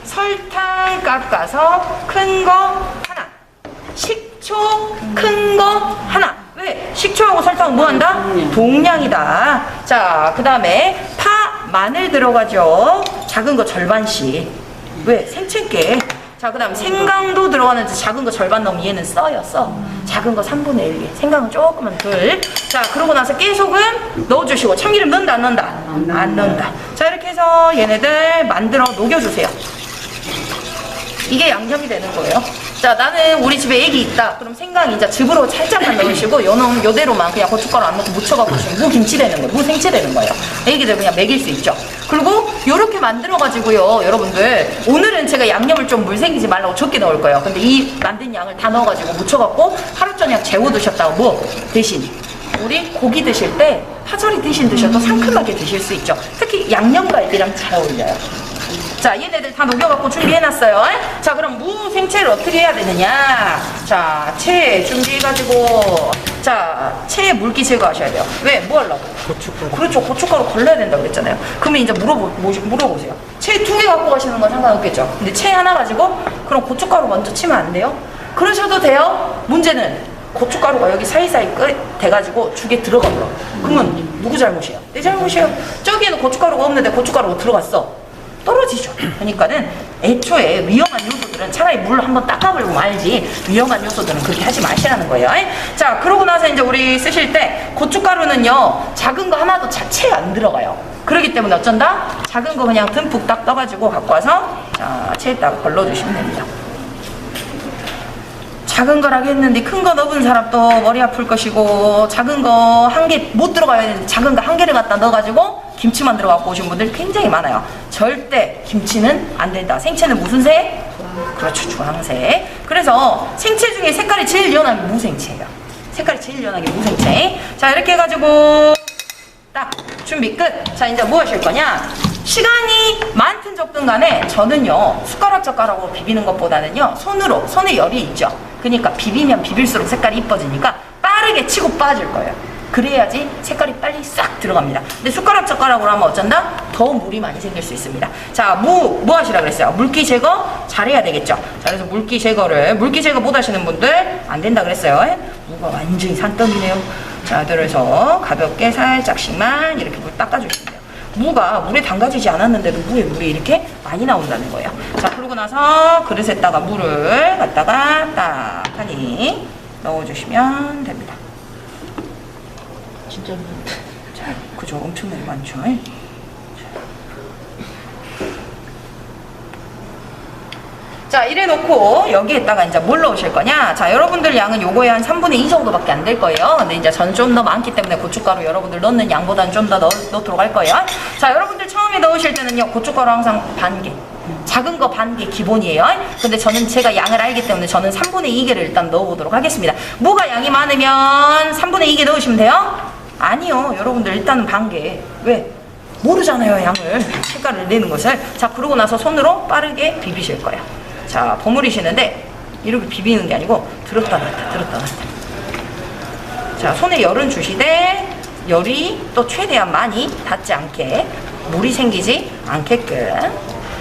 설탕 깎아서 큰 거 하나, 식초 큰 거 하나. 왜? 식초하고 설탕은 뭐 한다? 동량이다. 자, 그 다음에 파, 마늘 들어가죠. 작은 거 절반씩. 왜? 생채게. 자, 그 다음 생강도 들어가는데 작은 거 절반 넣으면 얘는 써. 작은 거 3분의 1개. 생강은 조금만 덜. 자, 그러고 나서 깨소금 넣어주시고, 참기름 넣는다, 안 넣는다? 안 넣는다. 자, 이렇게 해서 얘네들 만들어 녹여주세요. 이게 양념이 되는 거예요. 자, 나는 우리 집에 애기 있다. 그럼 생강 이제 즙으로 살짝만 넣으시고 요대로만 그냥 고춧가루 안 넣고 묻혀갖고 무 김치 되는 거예요. 무 생채 되는 거예요. 애기들 그냥 먹일 수 있죠. 그리고 요렇게 만들어가지고요, 여러분들 오늘은 제가 양념을 좀 물 생기지 말라고 적게 넣을 거예요. 근데 이 만든 양을 다 넣어가지고 묻혀갖고 하루 저녁 재워 드셨다고 뭐 대신 우리 고기 드실 때 파절이 대신 드셔도 상큼하게 드실 수 있죠. 특히 양념갈비랑 잘 어울려요. 자, 얘네들 다 녹여갖고 준비해놨어요. 자, 그럼 무 생채를 어떻게 해야 되느냐. 자, 채 준비해가지고, 자, 채에 물기 제거하셔야 돼요. 왜? 뭐 하려고? 고춧가루. 그렇죠. 고춧가루 걸러야 된다고 그랬잖아요. 그러면 이제 물어보세요. 채 2개 갖고 가시는 건 상관없겠죠. 근데 채 하나 가지고 그럼 고춧가루 먼저 치면 안 돼요? 그러셔도 돼요. 문제는 고춧가루가 여기 사이사이 돼가지고 죽에 들어가 버려. 그러면 누구 잘못이에요? 내 잘못이에요. 저기에는 고춧가루가 없는데 고춧가루가 들어갔어. 떨어지죠. 그러니까는 애초에 위험한 요소들은 차라리 물 한번 닦아버리고 말지, 위험한 요소들은 그렇게 하지 마시라는 거예요. 자, 그러고 나서 이제 우리 쓰실 때 고춧가루는요, 작은 거 하나도 자체에 안 들어가요. 그렇기 때문에 어쩐다? 작은 거 그냥 듬뿍 딱 떠가지고 갖고 와서, 자, 채에다가 걸러주시면 됩니다. 작은 거라고 했는데 큰 거 넣은 사람도 머리 아플 것이고, 작은 거 한 개 못 들어가야 되는데 작은 거 한 개를 갖다 넣어가지고 김치만 들어갖고 오신 분들 굉장히 많아요. 절대 김치는 안 된다. 생채는 무슨 색? 그렇죠, 주황색. 그래서 생채 중에 색깔이 제일 연한 게 무생채예요. 색깔이 제일 연한 게 무생채. 자, 이렇게 해가지고 딱 준비 끝. 자, 이제 뭐 하실 거냐? 시간이 많든 적든 간에 저는요, 숟가락으로 비비는 것보다는요, 손에 열이 있죠. 그러니까 비비면 비빌수록 색깔이 이뻐지니까 빠르게 치고 빠질 거예요. 그래야지 색깔이 빨리 싹 들어갑니다. 근데 숟가락으로 하면 어쩐다? 더 물이 많이 생길 수 있습니다. 자, 뭐 하시라 그랬어요? 물기 제거 잘해야 되겠죠. 자, 그래서 물기 제거 못 하시는 분들 안 된다 그랬어요. 무가 완전히 산더미네요. 자, 그래서 가볍게 살짝씩만 이렇게 물 닦아주시면 돼요. 무가 물에 담가지지 않았는데도 무에 물이 이렇게 많이 나온다는 거예요. 자, 그러고 나서 그릇에다가 물을 갖다가 딱하니 넣어주시면 됩니다. 진짜 많다. 자, 그죠? 엄청나게 많죠? 자, 이래 놓고 여기에다가 이제 뭘 넣으실 거냐? 자, 여러분들 양은 요거에 한 3분의 2 정도밖에 안 될 거예요. 근데 이제 저는 좀 더 많기 때문에 고춧가루 여러분들 넣는 양보다는 좀 더 넣도록 할 거예요. 자, 여러분들 처음에 넣으실 때는요, 고춧가루 항상 반 개. 작은 거 반 개 기본이에요. 근데 저는 제가 양을 알기 때문에 저는 3분의 2개를 일단 넣어보도록 하겠습니다. 무가 양이 많으면 3분의 2개 넣으시면 돼요? 아니요. 여러분들 일단은 반 개. 왜? 모르잖아요, 양을. 색깔을 내는 것을. 자, 그러고 나서 손으로 빠르게 비비실 거예요. 자, 버무리시는데 이렇게 비비는 게 아니고 들었다 놨다. 자, 손에 열은 주시되 열이 또 최대한 많이 닿지 않게 물이 생기지 않게끔.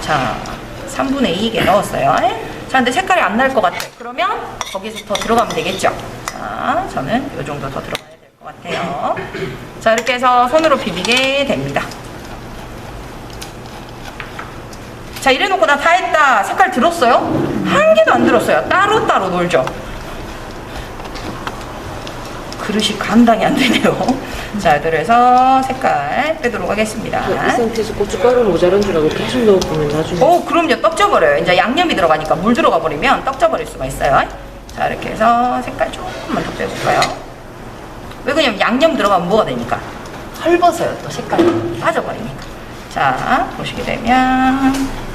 자, 3분의 2개 넣었어요. 자, 근데 색깔이 안 날 것 같아요. 그러면 거기서 더 들어가면 되겠죠. 자, 저는 이 정도 더 들어가야 될 것 같아요. 자, 이렇게 해서 손으로 비비게 됩니다. 자, 이래놓고 나 다 했다. 색깔 들었어요? 한 개도 안 들었어요. 따로따로 놀죠. 그릇이 감당이 안 되네요. 자, 그래서 색깔 빼도록 하겠습니다. 이 상태에서 고춧가루 모자란 줄 알고 계속 넣어보면 나중에 그럼요. 떡 져버려요. 이제 양념이 들어가니까 물 들어가 버리면 떡 져버릴 수가 있어요. 자, 이렇게 해서 색깔 조금만 더 빼볼까요? 왜 그러냐면 양념 들어가면 뭐가 되니까? 헐벗어요. 또 색깔이 빠져버리니까. 자, 보시게 되면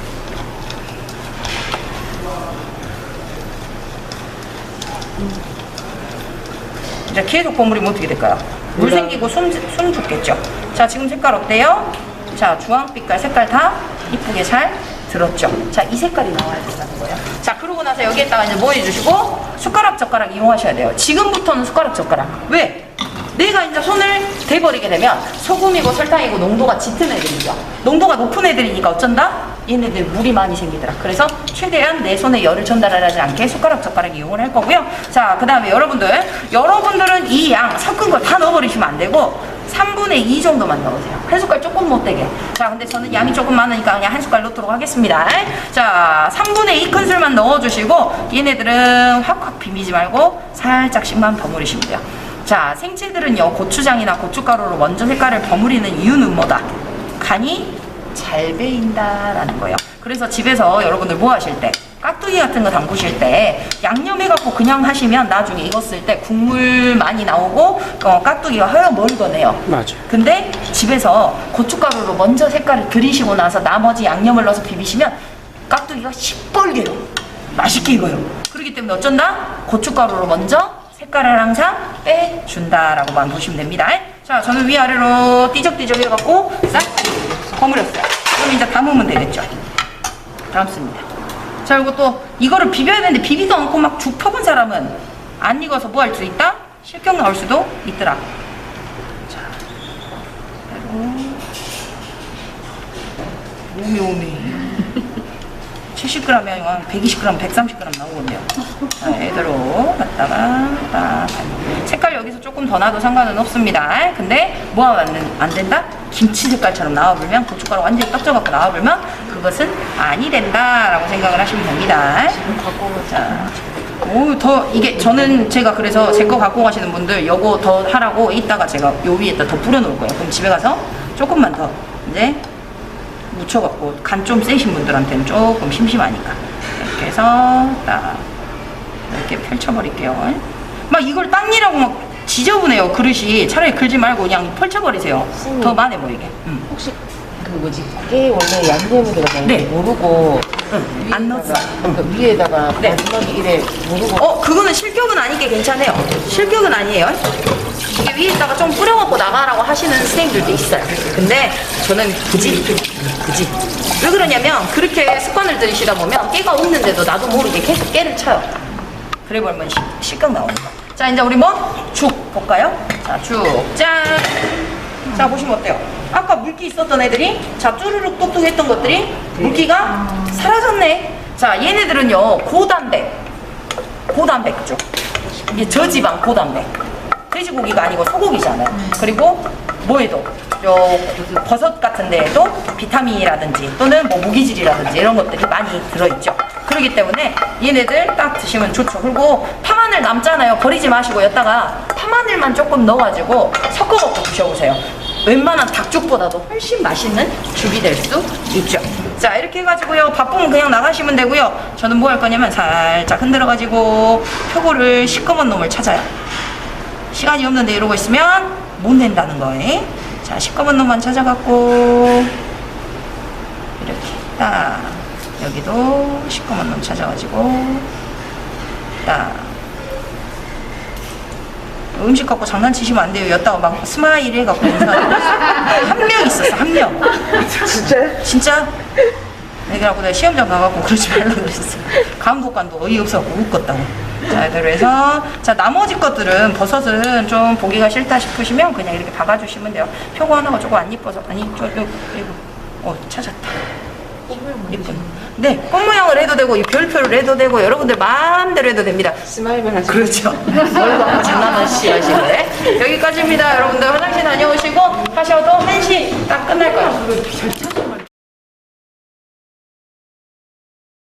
이제 계속 버무리면 어떻게 될까요? 물 생기고 숨 죽겠죠. 자, 지금 색깔 어때요? 자, 주황빛깔 색깔 다 이쁘게 잘 들었죠. 자, 이 색깔이 나와야 된다는 거예요. 자, 그러고 나서 여기에다가 이제 뭐 해주시고 숟가락 이용하셔야 돼요. 지금부터는 숟가락. 왜? 내가 이제 손을 대버리게 되면 소금이고 설탕이고 농도가 짙은 애들이죠. 농도가 높은 애들이니까 어쩐다? 얘네들 물이 많이 생기더라. 그래서 최대한 내 손에 열을 전달하지 않게 숟가락 이용을 할 거고요. 자, 그 다음에 여러분들은 이 양 섞은 걸 다 넣어버리시면 안 되고 3분의 2 정도만 넣으세요. 한 숟갈 조금 못 되게. 자, 근데 저는 양이 조금 많으니까 그냥 한 숟갈 넣도록 하겠습니다. 자, 3분의 2 큰술만 넣어주시고 얘네들은 확 비비지 말고 살짝씩만 버무리시면 돼요. 자, 생채들은요, 고추장이나 고춧가루로 먼저 색깔을 버무리는 이유는 뭐다? 간이 잘 배인다라는 거예요. 그래서 집에서 여러분들 뭐 하실 때? 깍두기 같은 거 담그실 때 양념해갖고 그냥 하시면 나중에 익었을 때 국물 많이 나오고 깍두기가 하여 멀거네요. 맞아. 근데 집에서 고춧가루로 먼저 색깔을 들이시고 나서 나머지 양념을 넣어서 비비시면 깍두기가 시뻘개요. 맛있게 익어요. 그렇기 때문에 어쩐다? 고춧가루로 먼저 색깔을 항상 빼준다라고만 보시면 됩니다. 자, 저는 위아래로 띠적띠적 해갖고 싹 버무렸어요. 그럼 이제 담으면 되겠죠. 담습니다. 자, 그리고 또 이거를 비벼야 되는데 비비도 않고 막 죽 퍼본 사람은 안 익어서 뭐 할 수 있다? 실격 나올 수도 있더라. 자, 그리고 오메 70g이 아니고 한 120g, 130g 나오거든요. 자, 얘대로 갖다가 딱 색깔 여기서 조금 더 나도 상관은 없습니다. 근데 뭐 하면 안 된다? 김치 색깔처럼 나와버리면 고춧가루 완전히 떡져갖고 나와버리면 그것은 아니 된다라고 생각을 하시면 됩니다. 자, 더 이게 저는 제가 그래서 제 거 갖고 가시는 분들 요거 더 하라고 이따가 제가 요 위에다 더 뿌려놓을 거예요. 그럼 집에 가서 조금만 더 이제 묻혀갖고 간 좀 세신 분들한테는 조금 심심하니까 이렇게 해서 딱 이렇게 펼쳐버릴게요. 막 이걸 닦느라고 막 지저분해요. 그릇이. 차라리 긁지 말고 그냥 펼쳐버리세요. 더 많이 보이게. 혹시 그 뭐지 그게 원래 양념이 들어가는 네. 게 모르고 안 넣었어. 그러니까 위에다가 네. 마지막에 이래 모르고 그거는 실격은 아니게 괜찮아요. 실격은 아니에요. 이게 위에다가 좀 뿌려갖고 나가라고 하시는 선생님들도 있어요. 근데 저는 굳이 왜 그러냐면 그렇게 습관을 들이시다 보면 깨가 없는데도 나도 모르게 계속 깨를 쳐요. 그래 버리면 실격 나오는 거. 자, 이제 우리 뭐? 죽 볼까요? 자, 죽. 짠. 자, 보시면 어때요? 아까 물기 있었던 애들이, 자, 쭈루룩 똑똑했던 것들이 물기가 사라졌네. 자, 얘네들은요, 고단백죠. 이게 저지방 고단백. 돼지고기가 아니고 소고기잖아요. 그리고 뭐에도 요 버섯 같은 데에도 비타민이라든지 또는 뭐 무기질이라든지 이런 것들이 많이 들어있죠. 그렇기 때문에 얘네들 딱 드시면 좋죠. 그리고 파마늘 남잖아요. 버리지 마시고 여기다가 파마늘만 조금 넣어가지고 섞어 먹고 드셔보세요. 웬만한 닭죽보다도 훨씬 맛있는 죽이 될 수 있죠. 자, 이렇게 해가지고요, 바쁘면 그냥 나가시면 되고요. 저는 뭐 할 거냐면 살짝 흔들어가지고 표고를 시꺼먼 놈을 찾아요. 시간이 없는데 이러고 있으면 못 낸다는 거예요. 자, 시꺼먼 놈만 찾아갖고 이렇게 딱 여기도 시꺼먼 놈 찾아가지고 딱 음식 갖고 장난치시면 안 돼요. 여기다가 막 스마일 해갖고 한 명 있었어, 한 명. 진짜요? 진짜? 애들하고 내가 시험장 가갖고 그러지 말라고 그랬어. 감독관도 어이없어갖고 웃겼다고. 자, 그래서 자, 나머지 것들은 버섯은 좀 보기가 싫다 싶으시면 그냥 이렇게 박아주시면 돼요. 표고 하나가 조금 안 이뻐서. 아니, 이거 찾았다. 이쁜. 네, 꽃 모양을 해도 되고 이 별표를 해도 되고 여러분들 마음대로 해도 됩니다. 스마일만 하시고. 그렇죠. 뭘 갖고 장난하시 하시네. 여기까지입니다. 여러분들 화장실 다녀오시고 하셔도 1시 딱 끝날 거예요.